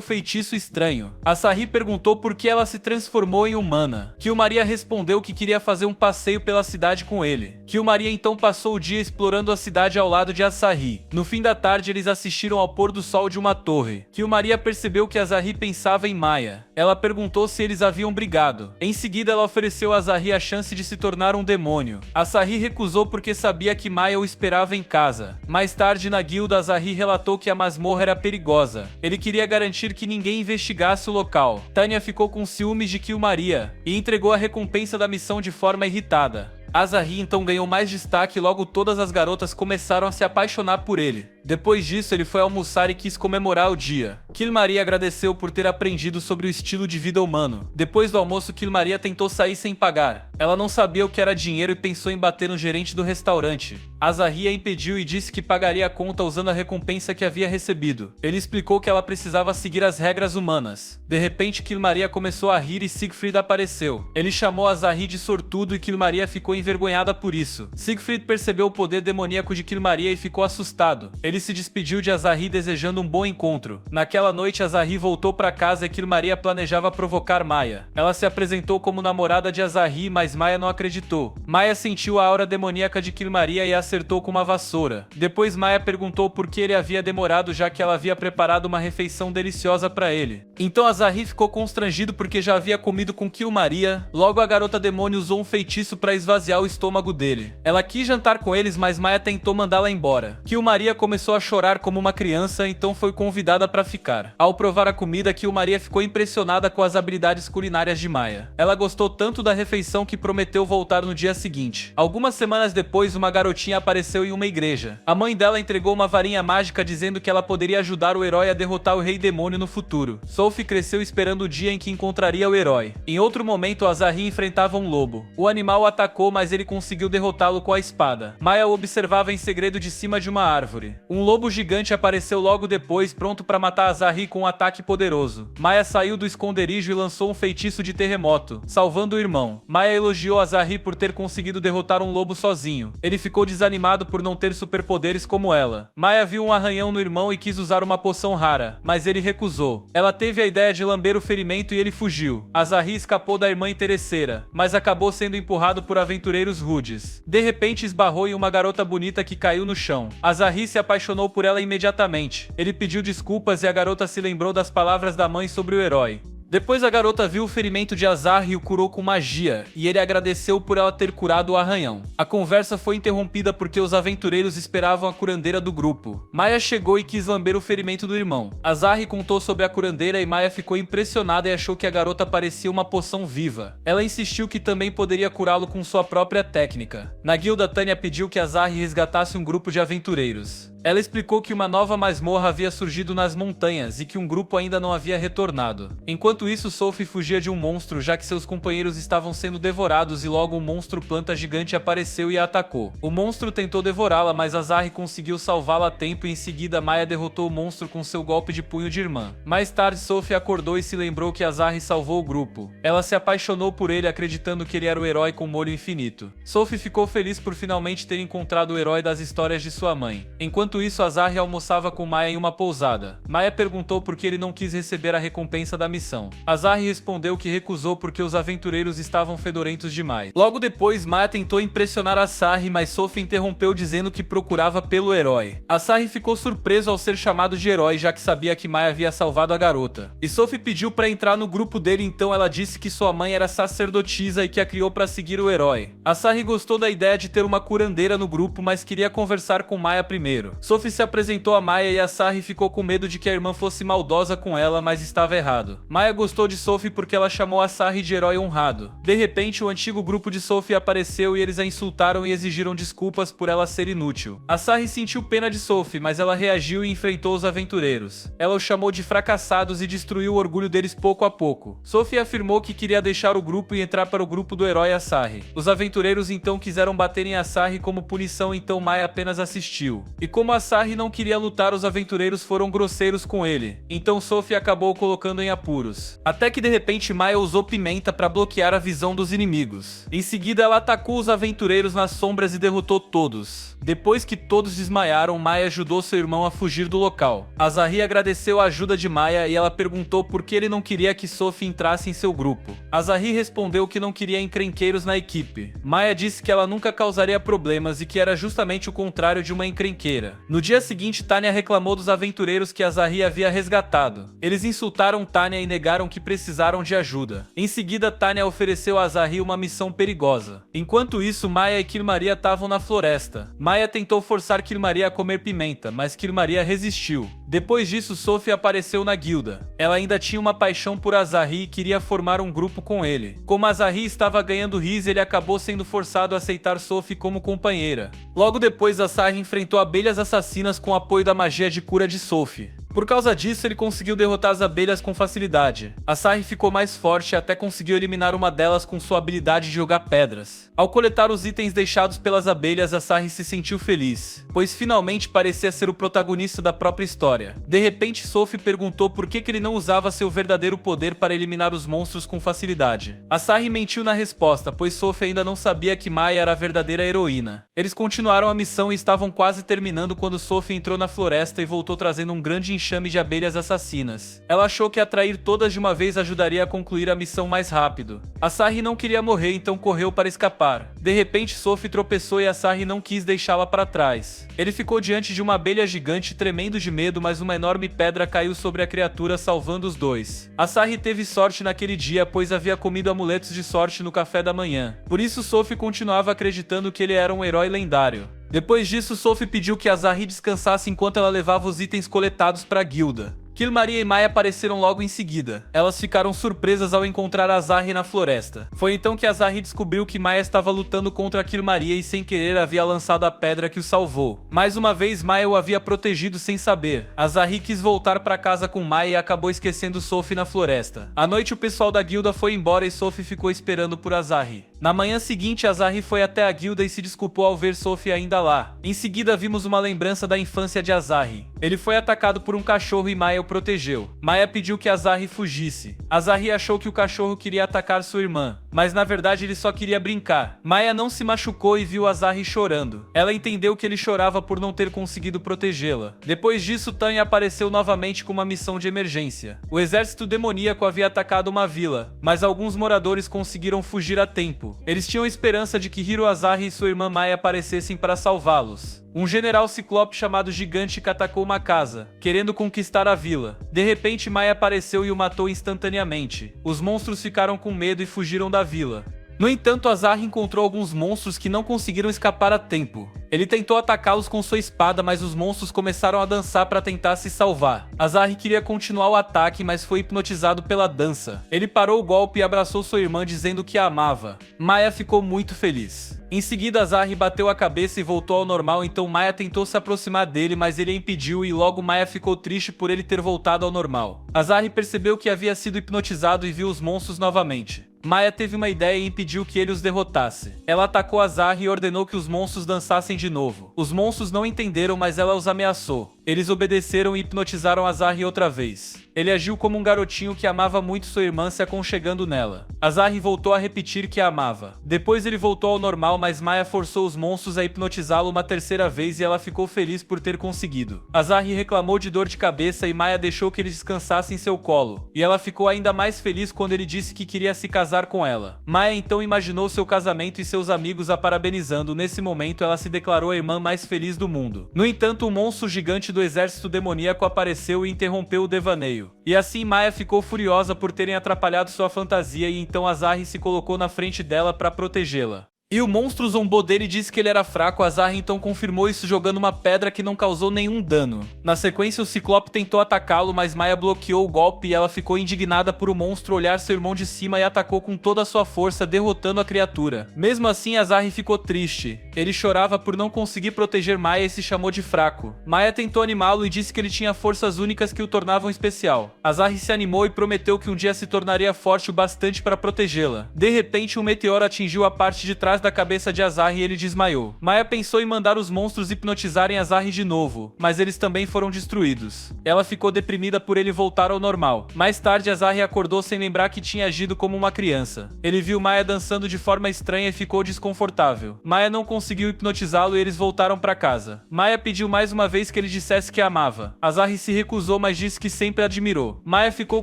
feitiço estranho. Asahi perguntou por que ela se transformou em humana. Killmaria respondeu que queria fazer um passeio pela cidade com ele. Killmaria então passou o dia explorando a cidade ao lado de Asahi. No fim da tarde, eles assistiram ao pôr do sol de uma torre. Killmaria percebeu que Asahi pensava em Maya. Ela perguntou se eles haviam brigado. Em seguida, ela ofereceu a Asahi a chance de se tornar um demônio. Asahi recusou porque sabia que Maya o esperava em casa. Mais tarde, na guilda, Asahi relatou que a masmorra era perigosa. Ele queria garantir que ninguém investigasse o local. Tanya ficou com ciúmes de Killmaria e entregou a recompensa da missão de forma irritada. Asahi então ganhou mais destaque e logo todas as garotas começaram a se apaixonar por ele. Depois disso, ele foi almoçar e quis comemorar o dia. Killmaria agradeceu por ter aprendido sobre o estilo de vida humano. Depois do almoço, Killmaria tentou sair sem pagar. Ela não sabia o que era dinheiro e pensou em bater no gerente do restaurante. Asahi a impediu e disse que pagaria a conta usando a recompensa que havia recebido. Ele explicou que ela precisava seguir as regras humanas. De repente, Killmaria começou a rir e Siegfried apareceu. Ele chamou Asahi de sortudo e Killmaria ficou envergonhada por isso. Siegfried percebeu o poder demoníaco de Killmaria e ficou assustado. Ele se despediu de Asahi desejando um bom encontro. Naquela noite, Asahi voltou para casa e Killmaria planejava provocar Maya. Ela se apresentou como namorada de Asahi, mas Maya não acreditou. Maya sentiu a aura demoníaca de Killmaria e a acertou com uma vassoura. Depois Maya perguntou por que ele havia demorado, já que ela havia preparado uma refeição deliciosa para ele. Então Asahi ficou constrangido porque já havia comido com Killmaria. Logo a garota demônio usou um feitiço para esvaziar o estômago dele. Ela quis jantar com eles, mas Maya tentou mandá-la embora. Killmaria começou a chorar como uma criança, então foi convidada para ficar. Ao provar a comida, Killmaria ficou impressionada com as habilidades culinárias de Maya. Ela gostou tanto da refeição que prometeu voltar no dia seguinte. Algumas semanas depois, uma garotinha apareceu em uma igreja. A mãe dela entregou uma varinha mágica dizendo que ela poderia ajudar o herói a derrotar o rei demônio no futuro. Sophie cresceu esperando o dia em que encontraria o herói. Em outro momento, Asahi enfrentava um lobo. O animal o atacou, mas ele conseguiu derrotá-lo com a espada. Maya o observava em segredo de cima de uma árvore. Um lobo gigante apareceu logo depois, pronto para matar Asahi com um ataque poderoso. Maya saiu do esconderijo e lançou um feitiço de terremoto, salvando o irmão. Maya elogiou Asahi por ter conseguido derrotar um lobo sozinho. Ele ficou desanimado por não ter superpoderes como ela. Maya viu um arranhão no irmão e quis usar uma poção rara, mas ele recusou. Ela teve a ideia de lamber o ferimento e ele fugiu. Asahi escapou da irmã interesseira, mas acabou sendo empurrado por aventureiros rudes. De repente esbarrou em uma garota bonita que caiu no chão. Asahi se apaixonou por ela imediatamente. Ele pediu desculpas e a garota se lembrou das palavras da mãe sobre o herói. Depois a garota viu o ferimento de Asahi e o curou com magia, e ele agradeceu por ela ter curado o arranhão. A conversa foi interrompida porque os aventureiros esperavam a curandeira do grupo. Maya chegou e quis lamber o ferimento do irmão. Asahi contou sobre a curandeira e Maya ficou impressionada e achou que a garota parecia uma poção viva. Ela insistiu que também poderia curá-lo com sua própria técnica. Na guilda, Tanya pediu que Asahi resgatasse um grupo de aventureiros. Ela explicou que uma nova masmorra havia surgido nas montanhas e que um grupo ainda não havia retornado. Enquanto isso, Sophie fugia de um monstro, já que seus companheiros estavam sendo devorados e logo um monstro planta gigante apareceu e a atacou. O monstro tentou devorá-la, mas Asahi conseguiu salvá-la a tempo e em seguida Maya derrotou o monstro com seu golpe de punho de irmã. Mais tarde, Sophie acordou e se lembrou que Asahi salvou o grupo. Ela se apaixonou por ele, acreditando que ele era o herói com molho infinito. Sophie ficou feliz por finalmente ter encontrado o herói das histórias de sua mãe. Enquanto Enquanto isso, Azahi almoçava com Maya em uma pousada. Maya perguntou por que ele não quis receber a recompensa da missão. Azahi respondeu que recusou porque os aventureiros estavam fedorentos demais. Logo depois, Maya tentou impressionar Asahi, mas Sophie interrompeu dizendo que procurava pelo herói. Asahi ficou surpreso ao ser chamado de herói, já que sabia que Maya havia salvado a garota. E Sophie pediu para entrar no grupo dele, então ela disse que sua mãe era sacerdotisa e que a criou para seguir o herói. Asahi gostou da ideia de ter uma curandeira no grupo, mas queria conversar com Maya primeiro. Sophie se apresentou a Maya e Asahi ficou com medo de que a irmã fosse maldosa com ela, mas estava errado. Maya gostou de Sophie porque ela chamou Asahi de herói honrado. De repente, o antigo grupo de Sophie apareceu e eles a insultaram e exigiram desculpas por ela ser inútil. Asahi sentiu pena de Sophie, mas ela reagiu e enfrentou os aventureiros. Ela os chamou de fracassados e destruiu o orgulho deles pouco a pouco. Sophie afirmou que queria deixar o grupo e entrar para o grupo do herói Asahi. Os aventureiros então quiseram bater em Asahi como punição, então Maya apenas assistiu. E como Asahi não queria lutar, os aventureiros foram grosseiros com ele. Então Sophie acabou colocando em apuros. Até que de repente Maya usou pimenta para bloquear a visão dos inimigos. Em seguida ela atacou os aventureiros nas sombras e derrotou todos. Depois que todos desmaiaram, Maya ajudou seu irmão a fugir do local. Azahi agradeceu a ajuda de Maya e ela perguntou por que ele não queria que Sophie entrasse em seu grupo. Azahi respondeu que não queria encrenqueiros na equipe. Maya disse que ela nunca causaria problemas e que era justamente o contrário de uma encrenqueira. No dia seguinte, Tanya reclamou dos aventureiros que Azahi havia resgatado. Eles insultaram Tanya e negaram que precisaram de ajuda. Em seguida, Tanya ofereceu a Azahi uma missão perigosa. Enquanto isso, Maya e Kirmaria estavam na floresta. Maya tentou forçar Kirmaria a comer pimenta, mas Kirmaria resistiu. Depois disso, Sophie apareceu na guilda. Ela ainda tinha uma paixão por Azahi e queria formar um grupo com ele. Como Azahi estava ganhando riz, ele acabou sendo forçado a aceitar Sophie como companheira. Logo depois, Azahi enfrentou abelhas assassinas com o apoio da magia de cura de Sophie. Por causa disso, ele conseguiu derrotar as abelhas com facilidade. Azahi ficou mais forte e até conseguiu eliminar uma delas com sua habilidade de jogar pedras. Ao coletar os itens deixados pelas abelhas, Azahi se sentiu feliz, pois finalmente parecia ser o protagonista da própria história. De repente, Sophie perguntou por que ele não usava seu verdadeiro poder para eliminar os monstros com facilidade. Azahi mentiu na resposta, pois Sophie ainda não sabia que Maya era a verdadeira heroína. Eles continuaram a missão e estavam quase terminando quando Sophie entrou na floresta e voltou trazendo um grande enxame de abelhas assassinas. Ela achou que atrair todas de uma vez ajudaria a concluir a missão mais rápido. Azahi não queria morrer, então correu para escapar. De repente, Sophie tropeçou e Azahi não quis deixá-la para trás. Ele ficou diante de uma abelha gigante tremendo de medo, mas uma enorme pedra caiu sobre a criatura, salvando os dois. Azahi teve sorte naquele dia, pois havia comido amuletos de sorte no café da manhã. Por isso, Sophie continuava acreditando que ele era um herói lendário. Depois disso, Sophie pediu que Azahi descansasse enquanto ela levava os itens coletados para a guilda. Kirmaria e Maya apareceram logo em seguida. Elas ficaram surpresas ao encontrar Azahi na floresta. Foi então que Azahi descobriu que Maya estava lutando contra Kirmaria e sem querer havia lançado a pedra que o salvou. Mais uma vez, Maya o havia protegido sem saber. Azahi quis voltar para casa com Maya e acabou esquecendo Sophie na floresta. À noite, o pessoal da guilda foi embora e Sophie ficou esperando por Azahi. Na manhã seguinte, Azahi foi até a guilda e se desculpou ao ver Sophie ainda lá. Em seguida, vimos uma lembrança da infância de Azahi. Ele foi atacado por um cachorro e Maya o protegeu. Maya pediu que Azahi fugisse. Azahi achou que o cachorro queria atacar sua irmã, mas na verdade ele só queria brincar. Maya não se machucou e viu Azahi chorando. Ela entendeu que ele chorava por não ter conseguido protegê-la. Depois disso, Tanya apareceu novamente com uma missão de emergência. O exército demoníaco havia atacado uma vila, mas alguns moradores conseguiram fugir a tempo. Eles tinham esperança de que Hiro Azahi e sua irmã Maya aparecessem para salvá-los. Um general ciclope chamado Gigante atacou uma casa, querendo conquistar a vila. De repente, Maya apareceu e o matou instantaneamente. Os monstros ficaram com medo e fugiram da vila. No entanto, Azahi encontrou alguns monstros que não conseguiram escapar a tempo. Ele tentou atacá-los com sua espada, mas os monstros começaram a dançar para tentar se salvar. Azahi queria continuar o ataque, mas foi hipnotizado pela dança. Ele parou o golpe e abraçou sua irmã, dizendo que a amava. Maya ficou muito feliz. Em seguida, Azahi bateu a cabeça e voltou ao normal, então Maya tentou se aproximar dele, mas ele a impediu e logo Maya ficou triste por ele ter voltado ao normal. Azahi percebeu que havia sido hipnotizado e viu os monstros novamente. Maya teve uma ideia e impediu que ele os derrotasse. Ela atacou Azahi e ordenou que os monstros dançassem de novo. Os monstros não entenderam, mas ela os ameaçou. Eles obedeceram e hipnotizaram Azahi outra vez. Ele agiu como um garotinho que amava muito sua irmã, se aconchegando nela. Azari voltou a repetir que a amava. Depois ele voltou ao normal, mas Maya forçou os monstros a hipnotizá-lo uma terceira vez e ela ficou feliz por ter conseguido. Azari reclamou de dor de cabeça e Maya deixou que ele descansasse em seu colo. E ela ficou ainda mais feliz quando ele disse que queria se casar com ela. Maya então imaginou seu casamento e seus amigos a parabenizando. Nesse momento ela se declarou a irmã mais feliz do mundo. No entanto, um monstro gigante do exército demoníaco apareceu e interrompeu o devaneio. E assim Maya ficou furiosa por terem atrapalhado sua fantasia e então Azari se colocou na frente dela para protegê-la. E o monstro zombou dele e disse que ele era fraco. Azari então confirmou isso jogando uma pedra que não causou nenhum dano. Na sequência, o Ciclope tentou atacá-lo, mas Maya bloqueou o golpe e ela ficou indignada por o monstro olhar seu irmão de cima e atacou com toda a sua força, derrotando a criatura. Mesmo assim, Azari ficou triste. Ele chorava por não conseguir proteger Maya e se chamou de fraco. Maya tentou animá-lo e disse que ele tinha forças únicas que o tornavam especial. Azari se animou e prometeu que um dia se tornaria forte o bastante para protegê-la. De repente, um meteoro atingiu a parte de trás da cabeça de Azari e ele desmaiou. Maya pensou em mandar os monstros hipnotizarem Azari de novo, mas eles também foram destruídos. Ela ficou deprimida por ele voltar ao normal. Mais tarde, Azari acordou sem lembrar que tinha agido como uma criança. Ele viu Maya dançando de forma estranha e ficou desconfortável. Maya não conseguiu hipnotizá-lo e eles voltaram para casa. Maya pediu mais uma vez que ele dissesse que a amava. Azari se recusou, mas disse que sempre a admirou. Maya ficou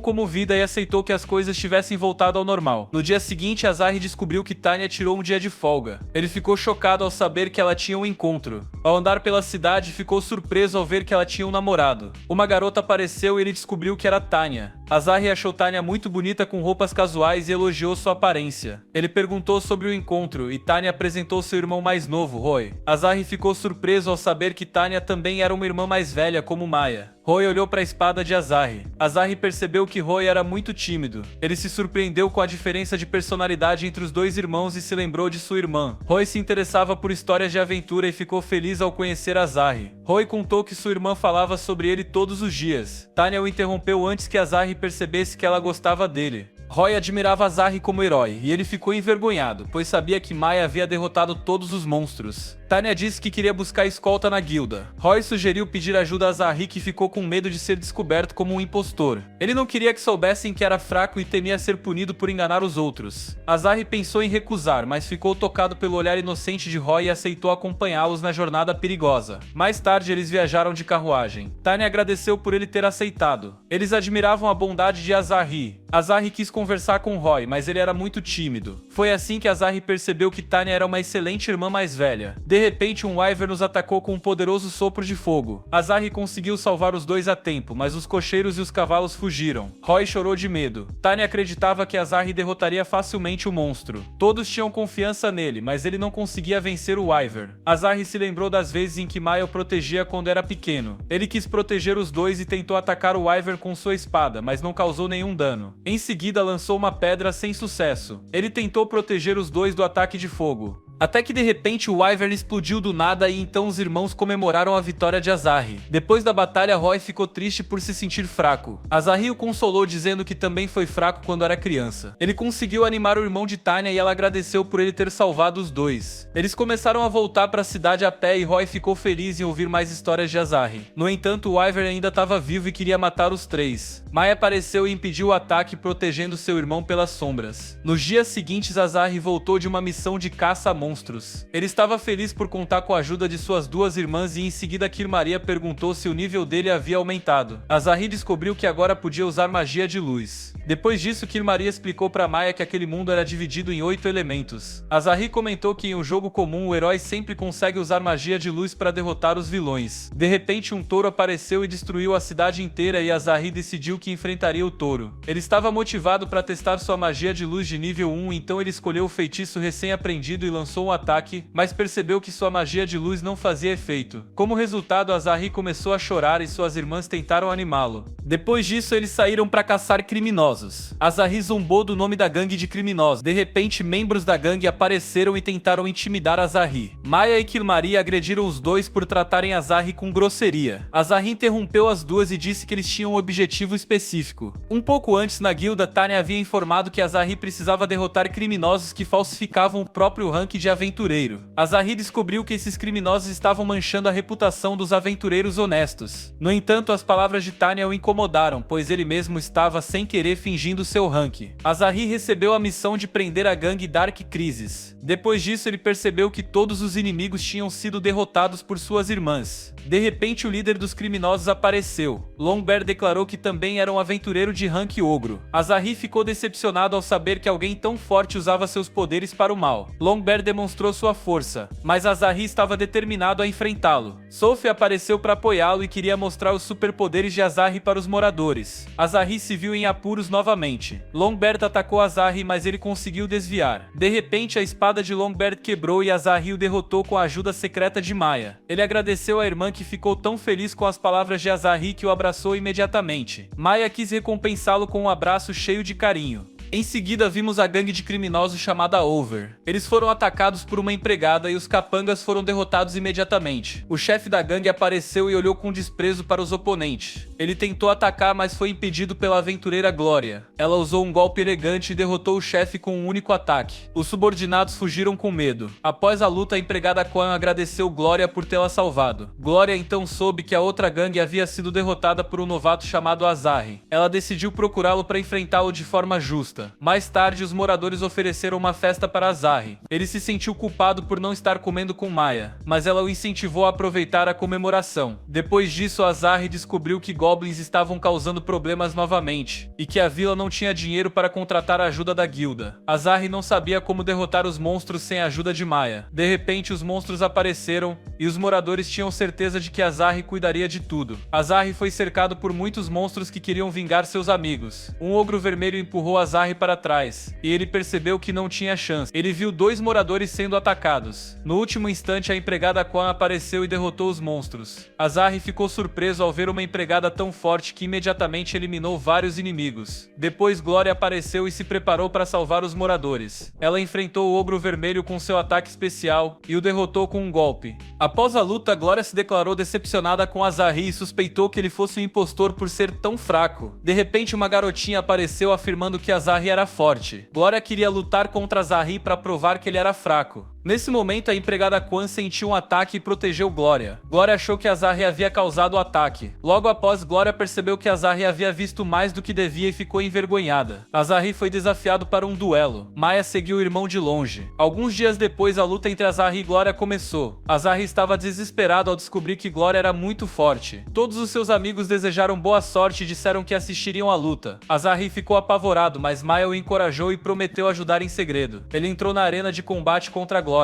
comovida e aceitou que as coisas tivessem voltado ao normal. No dia seguinte, Azari descobriu que Tanya tirou um dia de folga. Ele ficou chocado ao saber que ela tinha um encontro. Ao andar pela cidade, ficou surpreso ao ver que ela tinha um namorado. Uma garota apareceu e ele descobriu que era Tanya. Azari achou Tanya muito bonita com roupas casuais e elogiou sua aparência. Ele perguntou sobre o encontro e Tanya apresentou seu irmão mais novo, Roy. Azari ficou surpreso ao saber que Tanya também era uma irmã mais velha como Maya. Roy olhou para a espada de Azari. Azari percebeu que Roy era muito tímido. Ele se surpreendeu com a diferença de personalidade entre os dois irmãos e se lembrou de sua irmã. Roy se interessava por histórias de aventura e ficou feliz ao conhecer Azari. Roy contou que sua irmã falava sobre ele todos os dias. Tanya o interrompeu antes que Azari percebesse que ela gostava dele. Roy admirava Azari como herói, e ele ficou envergonhado, pois sabia que Maya havia derrotado todos os monstros. Tanya disse que queria buscar escolta na guilda. Roy sugeriu pedir ajuda a Azari, que ficou com medo de ser descoberto como um impostor. Ele não queria que soubessem que era fraco e temia ser punido por enganar os outros. Azari pensou em recusar, mas ficou tocado pelo olhar inocente de Roy e aceitou acompanhá-los na jornada perigosa. Mais tarde, eles viajaram de carruagem. Tanya agradeceu por ele ter aceitado. Eles admiravam a bondade de Azari. Azari quis conversar com Roy, mas ele era muito tímido. Foi assim que Azari percebeu que Tanya era uma excelente irmã mais velha. De repente, um Wyvern os atacou com um poderoso sopro de fogo. Azari conseguiu salvar os dois a tempo, mas os cocheiros e os cavalos fugiram. Roy chorou de medo. Tanya acreditava que Azari derrotaria facilmente o monstro. Todos tinham confiança nele, mas ele não conseguia vencer o Wyvern. Azari se lembrou das vezes em que Maya o protegia quando era pequeno. Ele quis proteger os dois e tentou atacar o Wyvern com sua espada, mas não causou nenhum dano. Em seguida, lançou uma pedra sem sucesso. Ele tentou proteger os dois do ataque de fogo. Até que de repente o Wyvern explodiu do nada e então os irmãos comemoraram a vitória de Azari. Depois da batalha, Roy ficou triste por se sentir fraco. Azari o consolou dizendo que também foi fraco quando era criança. Ele conseguiu animar o irmão de Tanya e ela agradeceu por ele ter salvado os dois. Eles começaram a voltar para a cidade a pé e Roy ficou feliz em ouvir mais histórias de Azari. No entanto, o Wyvern ainda estava vivo e queria matar os três. Maya apareceu e impediu o ataque, protegendo seu irmão pelas sombras. Nos dias seguintes, Azari voltou de uma missão de caça a monstros. Ele estava feliz por contar com a ajuda de suas duas irmãs e em seguida Kirmaria perguntou se o nível dele havia aumentado. Azari descobriu que agora podia usar magia de luz. Depois disso, Kirmaria explicou para Maya que aquele mundo era dividido em 8 elementos. Azari comentou que em um jogo comum o herói sempre consegue usar magia de luz para derrotar os vilões. De repente, um touro apareceu e destruiu a cidade inteira e Azari decidiu que enfrentaria o touro. Ele estava motivado para testar sua magia de luz de nível 1, então ele escolheu o feitiço recém-aprendido e lançou um ataque, mas percebeu que sua magia de luz não fazia efeito. Como resultado, Azari começou a chorar e suas irmãs tentaram animá-lo. Depois disso, eles saíram para caçar criminosos. Azari zombou do nome da gangue de criminosos. De repente, membros da gangue apareceram e tentaram intimidar Azari. Maya e Kirmaria agrediram os dois por tratarem Azari com grosseria. Azari interrompeu as duas e disse que eles tinham um objetivo específico. Um pouco antes, na guilda, Tanya havia informado que Azari precisava derrotar criminosos que falsificavam o próprio rank de de aventureiro. Azahi descobriu que esses criminosos estavam manchando a reputação dos aventureiros honestos. No entanto, as palavras de Tanya o incomodaram, pois ele mesmo estava sem querer fingindo seu rank. Azahi recebeu a missão de prender a gangue Dark Crisis. Depois disso, ele percebeu que todos os inimigos tinham sido derrotados por suas irmãs. De repente, o líder dos criminosos apareceu. Longbear declarou que também era um aventureiro de rank ogro. Azahi ficou decepcionado ao saber que alguém tão forte usava seus poderes para o mal. Longbear demonstrou sua força, mas Azahi estava determinado a enfrentá-lo. Sophie apareceu para apoiá-lo e queria mostrar os superpoderes de Azahi para os moradores. Azahi se viu em apuros novamente. Longbear atacou Azahi, mas ele conseguiu desviar. De repente, a espada de Longbear quebrou e Azahi o derrotou com a ajuda secreta de Maya. Ele agradeceu à irmã, que ficou tão feliz com as palavras de Azahi que o abraçou imediatamente. Maya quis recompensá-lo com um abraço cheio de carinho. Em seguida, vimos a gangue de criminosos chamada Over. Eles foram atacados por uma empregada e os capangas foram derrotados imediatamente. O chefe da gangue apareceu e olhou com desprezo para os oponentes. Ele tentou atacar, mas foi impedido pela aventureira Glória. Ela usou um golpe elegante e derrotou o chefe com um único ataque. Os subordinados fugiram com medo. Após a luta, a empregada Quan agradeceu Glória por tê-la salvado. Glória então soube que a outra gangue havia sido derrotada por um novato chamado Azahi. Ela decidiu procurá-lo para enfrentá-lo de forma justa. Mais tarde, os moradores ofereceram uma festa para Azahi. Ele se sentiu culpado por não estar comendo com Maya, mas ela o incentivou a aproveitar a comemoração. Depois disso, Azahi descobriu que goblins estavam causando problemas novamente, e que a vila não tinha dinheiro para contratar a ajuda da guilda. Azahi não sabia como derrotar os monstros sem a ajuda de Maya. De repente, os monstros apareceram, e os moradores tinham certeza de que Azahi cuidaria de tudo. Azahi foi cercado por muitos monstros que queriam vingar seus amigos. Um ogro vermelho empurrou Azahi para trás, e ele percebeu que não tinha chance. Ele viu dois moradores sendo atacados. No último instante, a empregada Quan apareceu e derrotou os monstros. Azahi ficou surpreso ao ver uma empregada tão forte que imediatamente eliminou vários inimigos. Depois, Glória apareceu e se preparou para salvar os moradores. Ela enfrentou o ogro vermelho com seu ataque especial e o derrotou com um golpe. Após a luta, Glória se declarou decepcionada com Azahi e suspeitou que ele fosse um impostor por ser tão fraco. De repente, uma garotinha apareceu afirmando que Azahi era forte. Glória queria lutar contra Azahi para provar que ele era fraco. Nesse momento, a empregada Quan sentiu um ataque e protegeu Glória. Glória achou que Azahi havia causado o ataque. Logo após, Glória percebeu que Azahi havia visto mais do que devia e ficou envergonhada. Azahi foi desafiado para um duelo. Maya seguiu o irmão de longe. Alguns dias depois, a luta entre Azahi e Glória começou. Azahi estava desesperado ao descobrir que Glória era muito forte. Todos os seus amigos desejaram boa sorte e disseram que assistiriam à luta. Azahi ficou apavorado, mas Maya o encorajou e prometeu ajudar em segredo. Ele entrou na arena de combate contra Glória.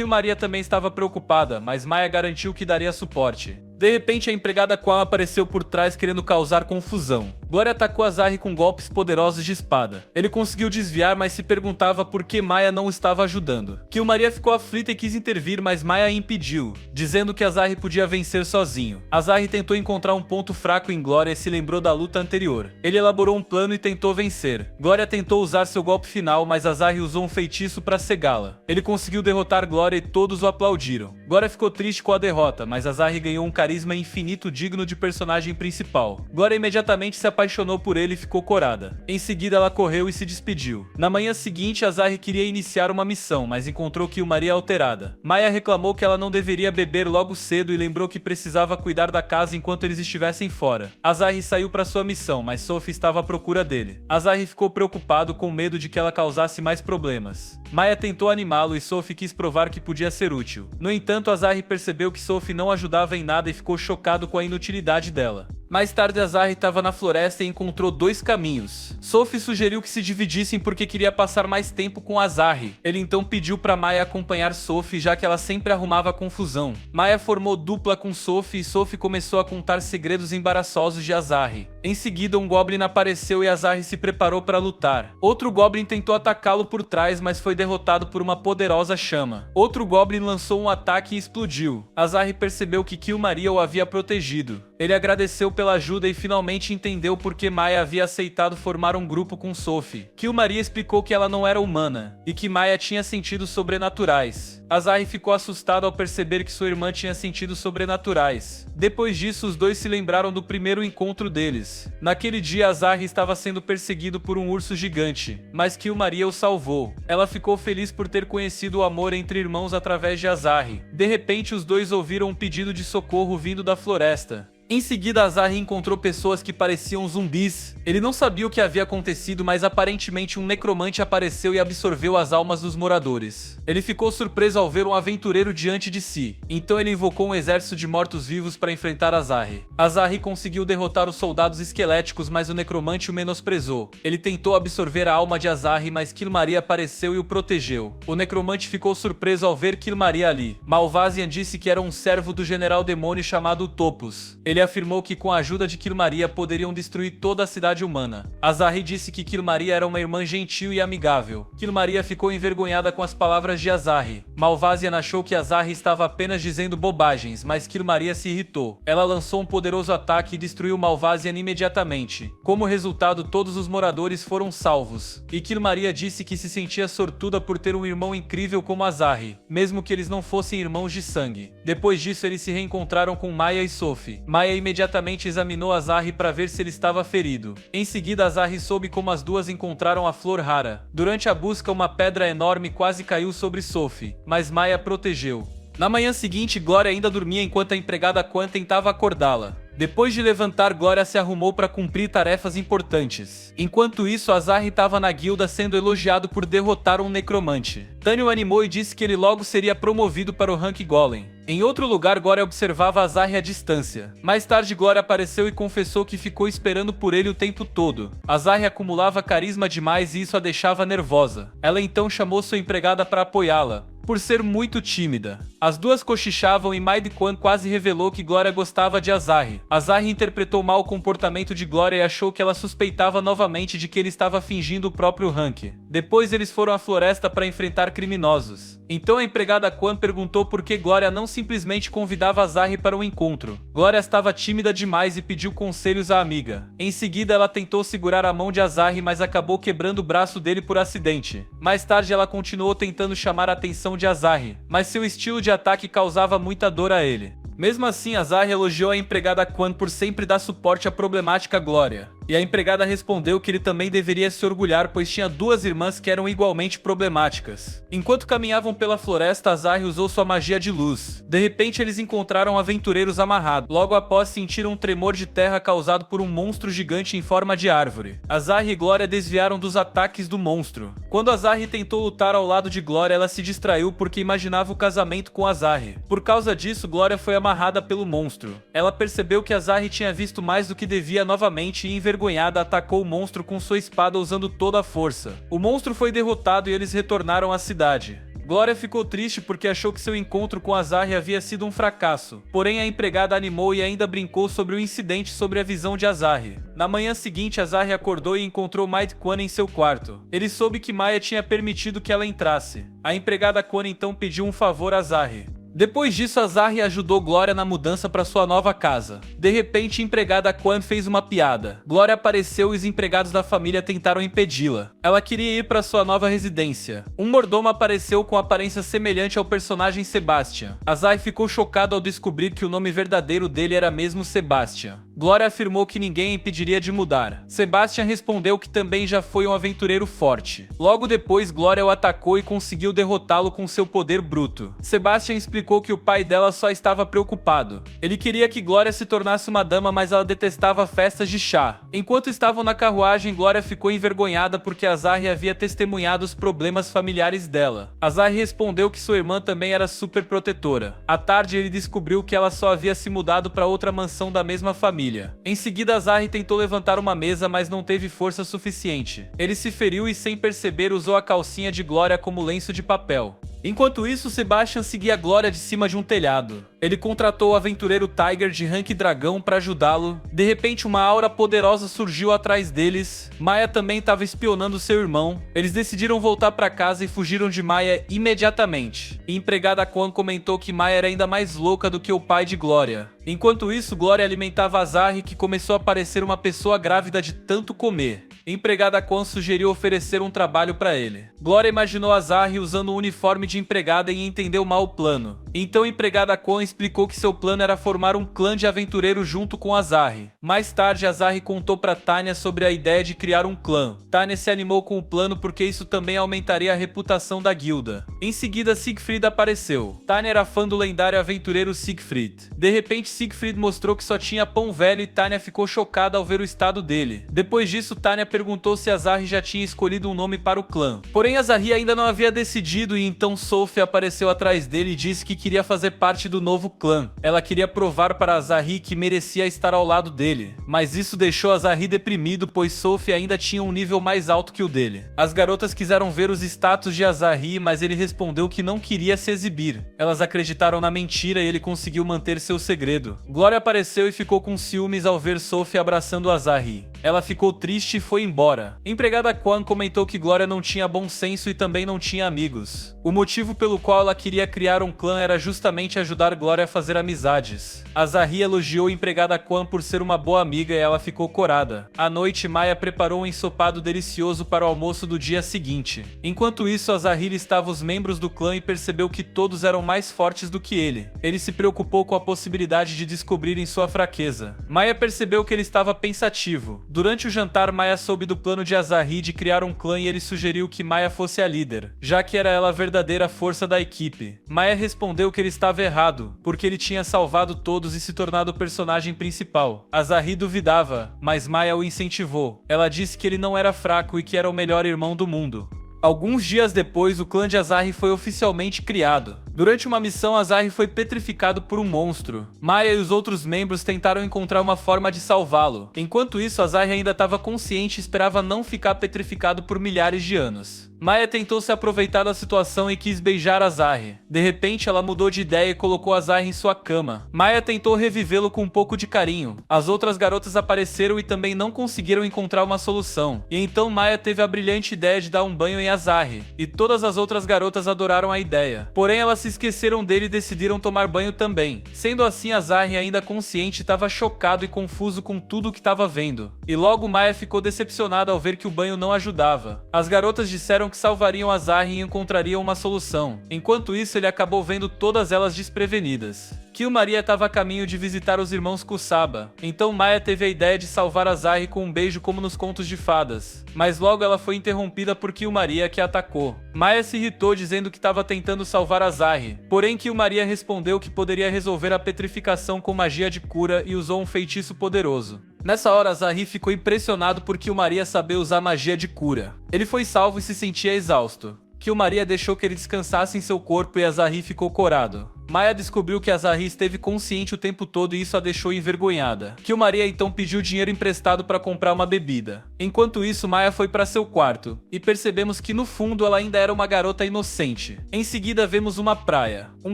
Maria também estava preocupada, mas Maya garantiu que daria suporte. De repente, a empregada Quan apareceu por trás querendo causar confusão. Glória atacou Azahi com golpes poderosos de espada. Ele conseguiu desviar, mas se perguntava por que Maya não o estava ajudando. Maria ficou aflita e quis intervir, mas Maya a impediu, dizendo que Azahi podia vencer sozinho. Azahi tentou encontrar um ponto fraco em Glória e se lembrou da luta anterior. Ele elaborou um plano e tentou vencer. Glória tentou usar seu golpe final, mas Azahi usou um feitiço para cegá-la. Ele conseguiu derrotar Glória e todos o aplaudiram. Glória ficou triste com a derrota, mas Azahi ganhou um carisma infinito digno de personagem principal. Glória imediatamente se apaixonou por ele e ficou corada. Em seguida, ela correu e se despediu. Na manhã seguinte, Azahi queria iniciar uma missão, mas encontrou Maria alterada. Maya reclamou que ela não deveria beber logo cedo e lembrou que precisava cuidar da casa enquanto eles estivessem fora. Azahi saiu para sua missão, mas Sophie estava à procura dele. Azahi ficou preocupado com medo de que ela causasse mais problemas. Maya tentou animá-lo e Sophie quis provar que podia ser útil. No entanto, Azahi percebeu que Sophie não ajudava em nada e ficou chocado com a inutilidade dela. Mais tarde, Azahi estava na floresta e encontrou dois caminhos. Sophie sugeriu que se dividissem porque queria passar mais tempo com Azahi. Ele então pediu para Maya acompanhar Sophie, já que ela sempre arrumava confusão. Maya formou dupla com Sophie e Sophie começou a contar segredos embaraçosos de Azahi. Em seguida, um Goblin apareceu e Azahi se preparou para lutar. Outro Goblin tentou atacá-lo por trás, mas foi derrotado por uma poderosa chama. Outro Goblin lançou um ataque e explodiu. Azahi percebeu que Maria o havia protegido. Ele agradeceu pela ajuda e finalmente entendeu por que Maya havia aceitado formar um grupo com Sophie. Killmaria explicou que ela não era humana, e que Maya tinha sentidos sobrenaturais. Azari ficou assustado ao perceber que sua irmã tinha sentidos sobrenaturais. Depois disso, os dois se lembraram do primeiro encontro deles. Naquele dia, Azari estava sendo perseguido por um urso gigante, mas Killmaria o salvou. Ela ficou feliz por ter conhecido o amor entre irmãos através de Azari. De repente, os dois ouviram um pedido de socorro vindo da floresta. Em seguida, Azari encontrou pessoas que pareciam zumbis. Ele não sabia o que havia acontecido, mas aparentemente um necromante apareceu e absorveu as almas dos moradores. Ele ficou surpreso ao ver um aventureiro diante de si. Então ele invocou um exército de mortos-vivos para enfrentar Azari. Azari conseguiu derrotar os soldados esqueléticos, mas o necromante o menosprezou. Ele tentou absorver a alma de Azari, mas Killmaria apareceu e o protegeu. O necromante ficou surpreso ao ver Killmaria ali. Malvazian disse que era um servo do general demônio chamado Topos. Ele afirmou que com a ajuda de Killmaria poderiam destruir toda a cidade humana. Azari disse que Killmaria era uma irmã gentil e amigável. Killmaria ficou envergonhada com as palavras de Azari. Malvazian achou que Azari estava apenas dizendo bobagens, mas Killmaria se irritou. Ela lançou um poderoso ataque e destruiu Malvazian imediatamente. Como resultado, todos os moradores foram salvos. E Killmaria disse que se sentia sortuda por ter um irmão incrível como Azari, mesmo que eles não fossem irmãos de sangue. Depois disso, eles se reencontraram com Maya e Sophie. Maya imediatamente examinou Azari para ver se ele estava ferido. Em seguida, Azari soube como as duas encontraram a flor rara. Durante a busca, uma pedra enorme quase caiu sobre Sophie, mas Maya protegeu. Na manhã seguinte, Glória ainda dormia enquanto a empregada Quan tentava acordá-la. Depois de levantar, Glória se arrumou para cumprir tarefas importantes. Enquanto isso, Azari estava na guilda sendo elogiado por derrotar um necromante. Tânio animou e disse que ele logo seria promovido para o rank Golem. Em outro lugar, Glória observava Azari à distância. Mais tarde, Glória apareceu e confessou que ficou esperando por ele o tempo todo. Azari acumulava carisma demais e isso a deixava nervosa. Ela então chamou sua empregada para apoiá-la, por ser muito tímida. As duas cochichavam e Maid Quan quase revelou que Glória gostava de Azari. Azari interpretou mal o comportamento de Glória e achou que ela suspeitava novamente de que ele estava fingindo o próprio rank. Depois eles foram à floresta para enfrentar criminosos. Então a empregada Quan perguntou por que Glória não simplesmente convidava Azari para o encontro. Glória estava tímida demais e pediu conselhos à amiga. Em seguida ela tentou segurar a mão de Azari, mas acabou quebrando o braço dele por acidente. Mais tarde ela continuou tentando chamar a atenção de Azari, mas seu estilo de ataque causava muita dor a ele. Mesmo assim, Azari elogiou a empregada Quan por sempre dar suporte à problemática Glória. E a empregada respondeu que ele também deveria se orgulhar, pois tinha duas irmãs que eram igualmente problemáticas. Enquanto caminhavam pela floresta, Azari usou sua magia de luz. De repente, eles encontraram aventureiros amarrados. Logo após, sentiram um tremor de terra causado por um monstro gigante em forma de árvore. Azari e Glória desviaram dos ataques do monstro. Quando Azari tentou lutar ao lado de Glória, ela se distraiu porque imaginava o casamento com Azari. Por causa disso, Glória foi amarrada pelo monstro. Ela percebeu que Azari tinha visto mais do que devia novamente e envergonhada atacou o monstro com sua espada usando toda a força. O monstro foi derrotado e eles retornaram à cidade. Glória ficou triste porque achou que seu encontro com Azari havia sido um fracasso. Porém, a empregada animou e ainda brincou sobre o incidente sobre a visão de Azari. Na manhã seguinte, Azari acordou e encontrou Maid Quan em seu quarto. Ele soube que Maya tinha permitido que ela entrasse. A empregada Quan então pediu um favor a Azari. Depois disso, Azari ajudou Glória na mudança para sua nova casa. De repente, a empregada Quan fez uma piada. Glória apareceu e os empregados da família tentaram impedi-la. Ela queria ir para sua nova residência. Um mordomo apareceu com aparência semelhante ao personagem Sebastian. Azari ficou chocado ao descobrir que o nome verdadeiro dele era mesmo Sebastian. Glória afirmou que ninguém a impediria de mudar. Sebastian respondeu que também já foi um aventureiro forte. Logo depois, Glória o atacou e conseguiu derrotá-lo com seu poder bruto. Sebastian explicou que o pai dela só estava preocupado. Ele queria que Glória se tornasse uma dama, mas ela detestava festas de chá. Enquanto estavam na carruagem, Glória ficou envergonhada porque Azari havia testemunhado os problemas familiares dela. Azari respondeu que sua irmã também era super protetora. À tarde, ele descobriu que ela só havia se mudado para outra mansão da mesma família. Em seguida, Azari tentou levantar uma mesa, mas não teve força suficiente. Ele se feriu e, sem perceber, usou a calcinha de Glória como lenço de papel. Enquanto isso, Sebastian seguia Glória de cima de um telhado. Ele contratou o aventureiro Tiger de rank dragão para ajudá-lo. De repente, uma aura poderosa surgiu atrás deles. Maya também estava espionando seu irmão. Eles decidiram voltar para casa e fugiram de Maya imediatamente. A empregada Quan comentou que Maya era ainda mais louca do que o pai de Glória. Enquanto isso, Glória alimentava Azahri, que começou a parecer uma pessoa grávida de tanto comer. A empregada Quan sugeriu oferecer um trabalho para ele. Glória imaginou Azahri usando o uniforme de empregada e entendeu mal o plano. Então a empregada Quan explicou que seu plano era formar um clã de aventureiros junto com Azahri. Mais tarde, Azahri contou para Tanya sobre a ideia de criar um clã. Tanya se animou com o plano porque isso também aumentaria a reputação da guilda. Em seguida, Siegfried apareceu. Tanya era fã do lendário aventureiro Siegfried. De repente, Siegfried mostrou que só tinha pão velho e Tanya ficou chocada ao ver o estado dele. Depois disso, Tanya perguntou se Azahri já tinha escolhido um nome para o clã. Porém, Azahri ainda não havia decidido e então Sophie apareceu atrás dele e disse que queria fazer parte do novo clã. Ela queria provar para Azahri que merecia estar ao lado dele. Mas isso deixou Azahri deprimido, pois Sophie ainda tinha um nível mais alto que o dele. As garotas quiseram ver os status de Azahri, mas ele respondeu que não queria se exibir. Elas acreditaram na mentira e ele conseguiu manter seu segredo. Glória apareceu e ficou com ciúmes ao ver Sophie abraçando Azahri. Ela ficou triste e foi embora. A empregada Quan comentou que Glória não tinha bom senso e também não tinha amigos. O motivo pelo qual ela queria criar um clã era justamente ajudar Glória a fazer amizades. Azahri elogiou a empregada Quan por ser uma boa amiga e ela ficou corada. À noite, Maya preparou um ensopado delicioso para o almoço do dia seguinte. Enquanto isso, Azahri estava os membros do clã e percebeu que todos eram mais fortes do que ele. Ele se preocupou com a possibilidade de descobrirem sua fraqueza. Maya percebeu que ele estava pensativo. Durante o jantar, Maya soube do plano de Azahri de criar um clã e ele sugeriu que Maya fosse a líder, já que era ela a verdadeira força da equipe. Maya respondeu que ele estava errado, porque ele tinha salvado todos e se tornado o personagem principal. Azahri duvidava, mas Maya o incentivou. Ela disse que ele não era fraco e que era o melhor irmão do mundo. Alguns dias depois, o clã de Azahri foi oficialmente criado. Durante uma missão, Azahri foi petrificado por um monstro. Maya e os outros membros tentaram encontrar uma forma de salvá-lo. Enquanto isso, Azahri ainda estava consciente e esperava não ficar petrificado por milhares de anos. Maya tentou se aproveitar da situação e quis beijar Azahri. De repente, ela mudou de ideia e colocou Azahri em sua cama. Maya tentou revivê-lo com um pouco de carinho. As outras garotas apareceram e também não conseguiram encontrar uma solução. E então Maya teve a brilhante ideia de dar um banho em Azahri. E todas as outras garotas adoraram a ideia. Porém, elas se esqueceram dele e decidiram tomar banho também. Sendo assim, Azahri, ainda consciente, estava chocado e confuso com tudo o que estava vendo. E logo Maya ficou decepcionada ao ver que o banho não ajudava. As garotas disseram que salvariam Azahri e encontrariam uma solução. Enquanto isso, ele acabou vendo todas elas desprevenidas. Killmaria estava a caminho de visitar os irmãos Kusaba. Então Maya teve a ideia de salvar Azahri com um beijo como nos contos de fadas. Mas logo ela foi interrompida por Killmaria, que a atacou. Maya se irritou dizendo que estava tentando salvar Azahri. Porém Killmaria respondeu que poderia resolver a petrificação com magia de cura e usou um feitiço poderoso. Nessa hora, Azahri ficou impressionado por Killmaria saber usar magia de cura. Ele foi salvo e se sentia exausto. Killmaria deixou que ele descansasse em seu corpo e Azahri ficou corado. Maya descobriu que Azahri esteve consciente o tempo todo e isso a deixou envergonhada. Killmaria então pediu dinheiro emprestado para comprar uma bebida. Enquanto isso, Maya foi para seu quarto, e percebemos que no fundo ela ainda era uma garota inocente. Em seguida vemos uma praia. Um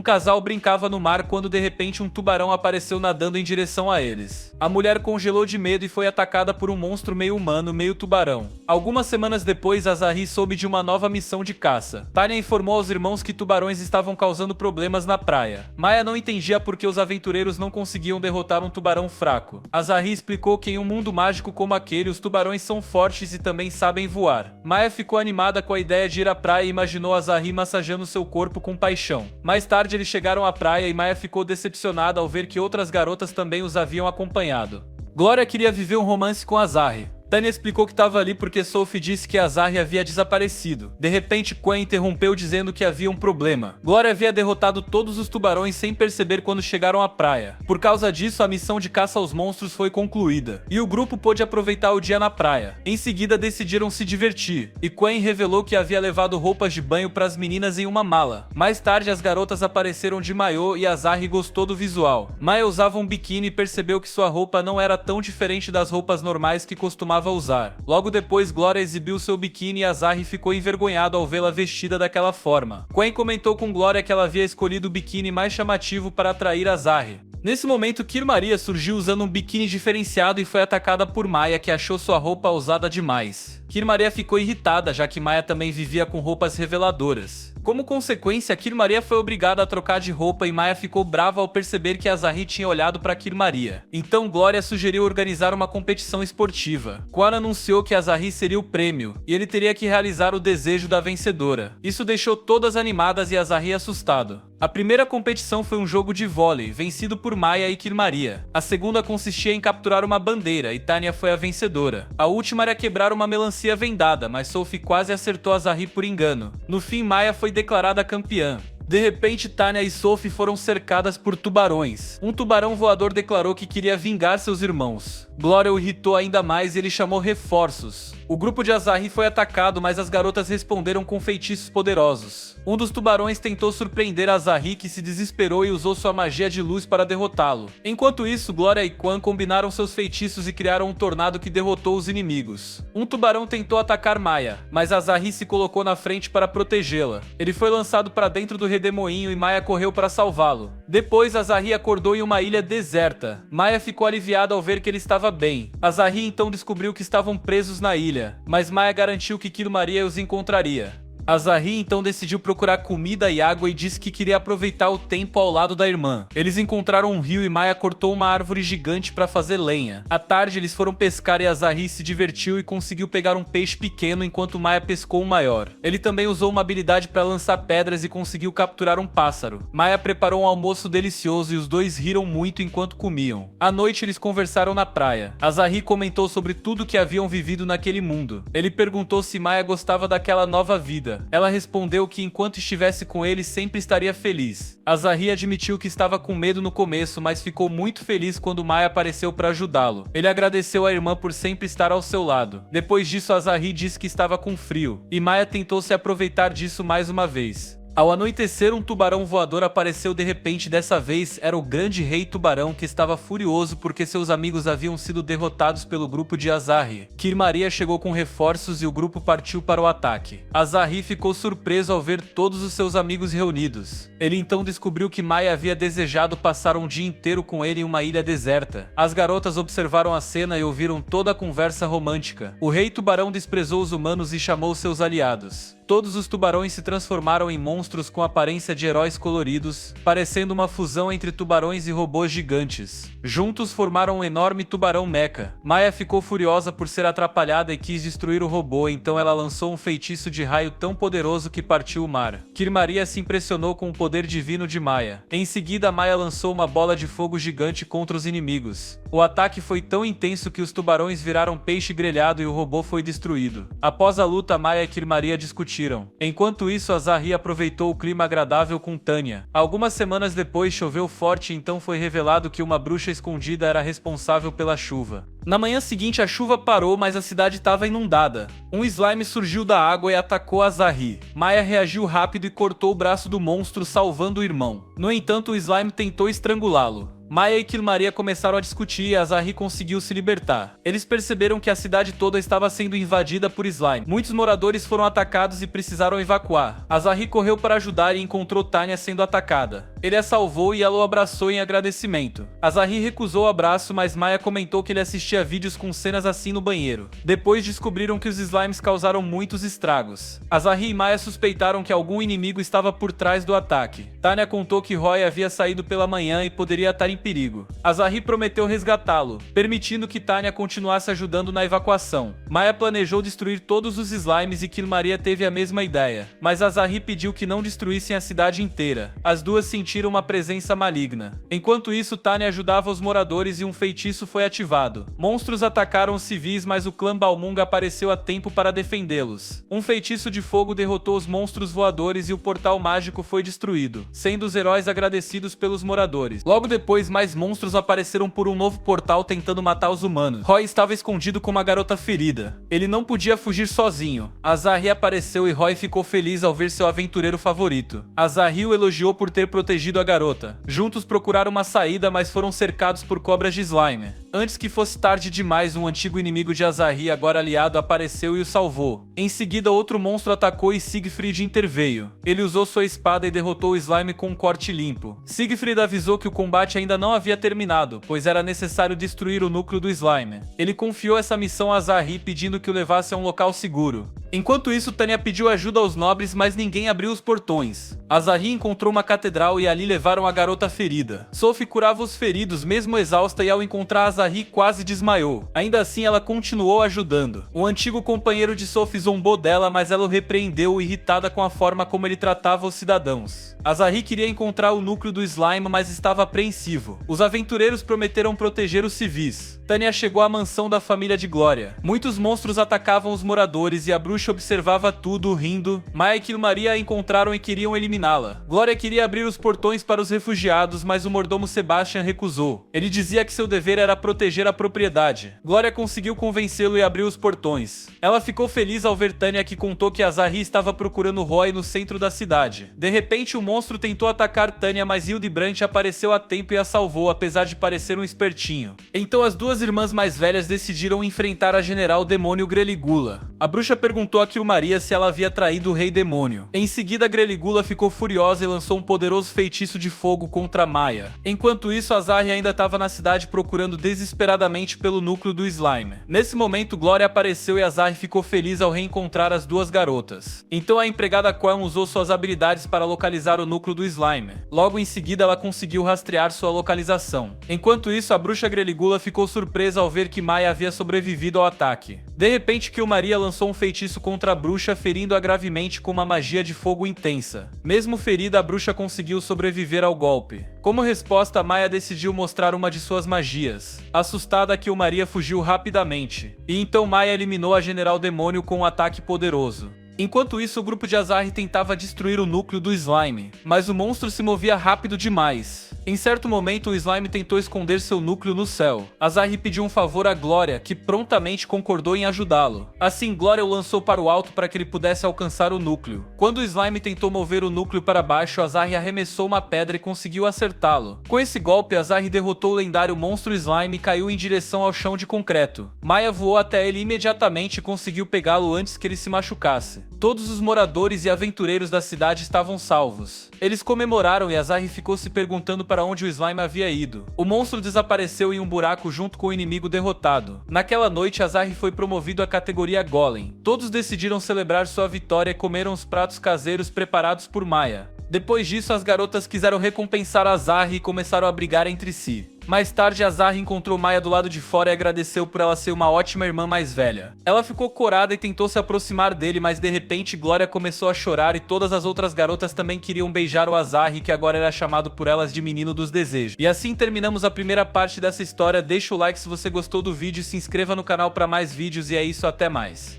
casal brincava no mar quando de repente um tubarão apareceu nadando em direção a eles. A mulher congelou de medo e foi atacada por um monstro meio humano, meio tubarão. Algumas semanas depois, Azahri soube de uma nova missão de caça. Tanya informou aos irmãos que tubarões estavam causando problemas na praia. Maya não entendia por que os aventureiros não conseguiam derrotar um tubarão fraco. Azahri explicou que em um mundo mágico como aquele, os tubarões são fortes e também sabem voar. Maya ficou animada com a ideia de ir à praia e imaginou Azahri massageando seu corpo com paixão. Mais tarde eles chegaram à praia e Maya ficou decepcionada ao ver que outras garotas também os haviam acompanhado. Glória queria viver um romance com Azahri. Tanya explicou que estava ali porque Sophie disse que Azahri havia desaparecido. De repente, Quan interrompeu dizendo que havia um problema. Glória havia derrotado todos os tubarões sem perceber quando chegaram à praia. Por causa disso, a missão de caça aos monstros foi concluída, e o grupo pôde aproveitar o dia na praia. Em seguida, decidiram se divertir, e Quan revelou que havia levado roupas de banho para as meninas em uma mala. Mais tarde, as garotas apareceram de maiô e Azahri gostou do visual. Maya usava um biquíni e percebeu que sua roupa não era tão diferente das roupas normais que costumava costumava usar. Logo depois, Glória exibiu seu biquíni e Azarri ficou envergonhado ao vê-la vestida daquela forma. Quen comentou com Glória que ela havia escolhido o biquíni mais chamativo para atrair Azarri. Nesse momento, Kir Maria surgiu usando um biquíni diferenciado e foi atacada por Maya, que achou sua roupa ousada demais. Kir Maria ficou irritada, já que Maya também vivia com roupas reveladoras. Como consequência, Kir Maria foi obrigada a trocar de roupa e Maya ficou brava ao perceber que Azarri tinha olhado para Kir Maria. Então Glória sugeriu organizar uma competição esportiva. Quan anunciou que Azarri seria o prêmio, e ele teria que realizar o desejo da vencedora. Isso deixou todas animadas e Azarri assustado. A primeira competição foi um jogo de vôlei, vencido por Maya e Kir Maria. A segunda consistia em capturar uma bandeira, e Tanya foi a vencedora. A última era quebrar uma melancia vendada, mas Sophie quase acertou Azarri por engano. No fim, Maya foi declarada campeã. De repente, Tanya e Sophie foram cercadas por tubarões. Um tubarão voador declarou que queria vingar seus irmãos. Glória o irritou ainda mais e ele chamou reforços. O grupo de Azarri foi atacado, mas as garotas responderam com feitiços poderosos. Um dos tubarões tentou surpreender Azarri, que se desesperou e usou sua magia de luz para derrotá-lo. Enquanto isso, Glória e Quan combinaram seus feitiços e criaram um tornado que derrotou os inimigos. Um tubarão tentou atacar Maya, mas Azarri se colocou na frente para protegê-la. Ele foi lançado para dentro do redemoinho e Maya correu para salvá-lo. Depois, Azarri acordou em uma ilha deserta. Maya ficou aliviada ao ver que ele estava bem. Azarri então descobriu que estavam presos na ilha, mas Maya garantiu que Kir Maria os encontraria. Azarri então decidiu procurar comida e água e disse que queria aproveitar o tempo ao lado da irmã. Eles encontraram um rio e Maya cortou uma árvore gigante para fazer lenha. À tarde eles foram pescar e Azarri se divertiu e conseguiu pegar um peixe pequeno enquanto Maya pescou um maior. Ele também usou uma habilidade para lançar pedras e conseguiu capturar um pássaro. Maya preparou um almoço delicioso e os dois riram muito enquanto comiam. À noite eles conversaram na praia. Azarri comentou sobre tudo que haviam vivido naquele mundo. Ele perguntou se Maya gostava daquela nova vida. Ela respondeu que enquanto estivesse com ele sempre estaria feliz. Azarri admitiu que estava com medo no começo, mas ficou muito feliz quando Maya apareceu para ajudá-lo. Ele agradeceu à irmã por sempre estar ao seu lado. Depois disso, Azarri disse que estava com frio, e Maya tentou se aproveitar disso mais uma vez. Ao anoitecer, um tubarão voador apareceu de repente. Dessa vez era o grande rei tubarão, que estava furioso porque seus amigos haviam sido derrotados pelo grupo de Azarri. Kir Maria chegou com reforços e o grupo partiu para o ataque. Azarri ficou surpreso ao ver todos os seus amigos reunidos. Ele então descobriu que Maya havia desejado passar um dia inteiro com ele em uma ilha deserta. As garotas observaram a cena e ouviram toda a conversa romântica. O rei tubarão desprezou os humanos e chamou seus aliados. Todos os tubarões se transformaram em monstros com aparência de heróis coloridos, parecendo uma fusão entre tubarões e robôs gigantes. Juntos formaram um enorme tubarão mecha. Maya ficou furiosa por ser atrapalhada e quis destruir o robô, então ela lançou um feitiço de raio tão poderoso que partiu o mar. Kir Maria se impressionou com o poder divino de Maya. Em seguida, Maya lançou uma bola de fogo gigante contra os inimigos. O ataque foi tão intenso que os tubarões viraram peixe grelhado e o robô foi destruído. Após a luta, Maya e Kir Maria discutiram. Enquanto isso, Azarri aproveitou o clima agradável com Tanya. Algumas semanas depois choveu forte e então foi revelado que uma bruxa escondida era responsável pela chuva. Na manhã seguinte a chuva parou, mas a cidade estava inundada. Um slime surgiu da água e atacou Azarri. Maya reagiu rápido e cortou o braço do monstro, salvando o irmão. No entanto, o slime tentou estrangulá-lo. Maya e Kir Maria começaram a discutir e Azarri conseguiu se libertar. Eles perceberam que a cidade toda estava sendo invadida por slime. Muitos moradores foram atacados e precisaram evacuar. Azarri correu para ajudar e encontrou Tanya sendo atacada. Ele a salvou e ela o abraçou em agradecimento. Azarri recusou o abraço, mas Maya comentou que ele assistia vídeos com cenas assim no banheiro. Depois descobriram que os slimes causaram muitos estragos. Azarri e Maya suspeitaram que algum inimigo estava por trás do ataque. Tanya contou que Roy havia saído pela manhã e poderia estar em perigo. Azarri prometeu resgatá-lo, permitindo que Tanya continuasse ajudando na evacuação. Maya planejou destruir todos os slimes e Kir Maria teve a mesma ideia, mas Azarri pediu que não destruíssem a cidade inteira. As duas sentiram uma presença maligna. Enquanto isso, Tanya ajudava os moradores e um feitiço foi ativado. Monstros atacaram os civis, mas o clã Balmunga apareceu a tempo para defendê-los. Um feitiço de fogo derrotou os monstros voadores e o portal mágico foi destruído, sendo os heróis agradecidos pelos moradores. Logo depois, depois mais monstros apareceram por um novo portal tentando matar os humanos. Roy estava escondido com uma garota ferida. Ele não podia fugir sozinho. Azahri apareceu e Roy ficou feliz ao ver seu aventureiro favorito. Azahri o elogiou por ter protegido a garota. Juntos procuraram uma saída, mas foram cercados por cobras de slime. Antes que fosse tarde demais, um antigo inimigo de Azahri, agora aliado, apareceu e o salvou. Em seguida, outro monstro atacou e Siegfried interveio. Ele usou sua espada e derrotou o slime com um corte limpo. Siegfried avisou que o combate ainda não havia terminado, pois era necessário destruir o núcleo do slime. Ele confiou essa missão a Azahri, pedindo que o levasse a um local seguro. Enquanto isso, Tanya pediu ajuda aos nobres, mas ninguém abriu os portões. Azahri encontrou uma catedral e ali levaram a garota ferida. Sophie curava os feridos mesmo exausta e ao encontrar Azahri quase desmaiou. Ainda assim, ela continuou ajudando. O antigo companheiro de Sophie zombou dela, mas ela o repreendeu, irritada com a forma como ele tratava os cidadãos. Azahri queria encontrar o núcleo do slime, mas estava apreensivo. Os aventureiros prometeram proteger os civis. Tanya chegou à mansão da família de Glória. Muitos monstros atacavam os moradores e a bruxa observava tudo, rindo. Maya e Kilmaria a encontraram e queriam eliminá-la. Glória queria abrir os portões para os refugiados, mas o mordomo Sebastian recusou. Ele dizia que seu dever era proteger a propriedade. Glória conseguiu convencê-lo e abriu os portões. Ela ficou feliz ao ver Tanya, que contou que Azahri estava procurando Roy no centro da cidade. De repente, o monstro tentou atacar Tanya, mas Hildebrandt apareceu a tempo e a salvou, apesar de parecer um espertinho. Então as duas irmãs mais velhas decidiram enfrentar a General Demônio Greligula. A bruxa perguntou a Kilmaria se ela havia traído o Rei Demônio. Em seguida, Greligula ficou furiosa e lançou um poderoso feitiço de fogo contra Maya. Enquanto isso, Azahri ainda estava na cidade procurando desesperadamente pelo núcleo do slime. Nesse momento, Glória apareceu e Azahri ficou feliz ao reencontrar as duas garotas. Então a empregada Quan usou suas habilidades para localizar o núcleo do slime. Logo em seguida, ela conseguiu rastrear sua localização. Enquanto isso, a bruxa Greligula ficou surpresa ao ver que Maya havia sobrevivido ao ataque. De repente, Kilmaria lançou um feitiço contra a bruxa, ferindo-a gravemente com uma magia de fogo intensa. Mesmo ferida, a bruxa conseguiu sobreviver ao golpe. Como resposta, Maya decidiu mostrar uma de suas magias. Assustada, Kilmaria fugiu rapidamente. E então Maya eliminou a General Demônio com um ataque poderoso. Enquanto isso, o grupo de Azahri tentava destruir o núcleo do slime, mas o monstro se movia rápido demais. Em certo momento, o slime tentou esconder seu núcleo no céu. Azahri pediu um favor a Glória, que prontamente concordou em ajudá-lo. Assim, Glória o lançou para o alto para que ele pudesse alcançar o núcleo. Quando o slime tentou mover o núcleo para baixo, Azahri arremessou uma pedra e conseguiu acertá-lo. Com esse golpe, Azahri derrotou o lendário monstro slime e caiu em direção ao chão de concreto. Maya voou até ele imediatamente e conseguiu pegá-lo antes que ele se machucasse. Todos os moradores e aventureiros da cidade estavam salvos. Eles comemoraram e Azahri ficou se perguntando para onde o slime havia ido. O monstro desapareceu em um buraco junto com o inimigo derrotado. Naquela noite, Azahri foi promovido à categoria Golem. Todos decidiram celebrar sua vitória e comeram os pratos caseiros preparados por Maya. Depois disso, as garotas quiseram recompensar Azahri e começaram a brigar entre si. Mais tarde, Azahri encontrou Maya do lado de fora e agradeceu por ela ser uma ótima irmã mais velha. Ela ficou corada e tentou se aproximar dele, mas de repente Glória começou a chorar e todas as outras garotas também queriam beijar o Azahri, que agora era chamado por elas de Menino dos Desejos. E assim terminamos a primeira parte dessa história. Deixa o like se você gostou do vídeo, se inscreva no canal para mais vídeos e é isso, até mais.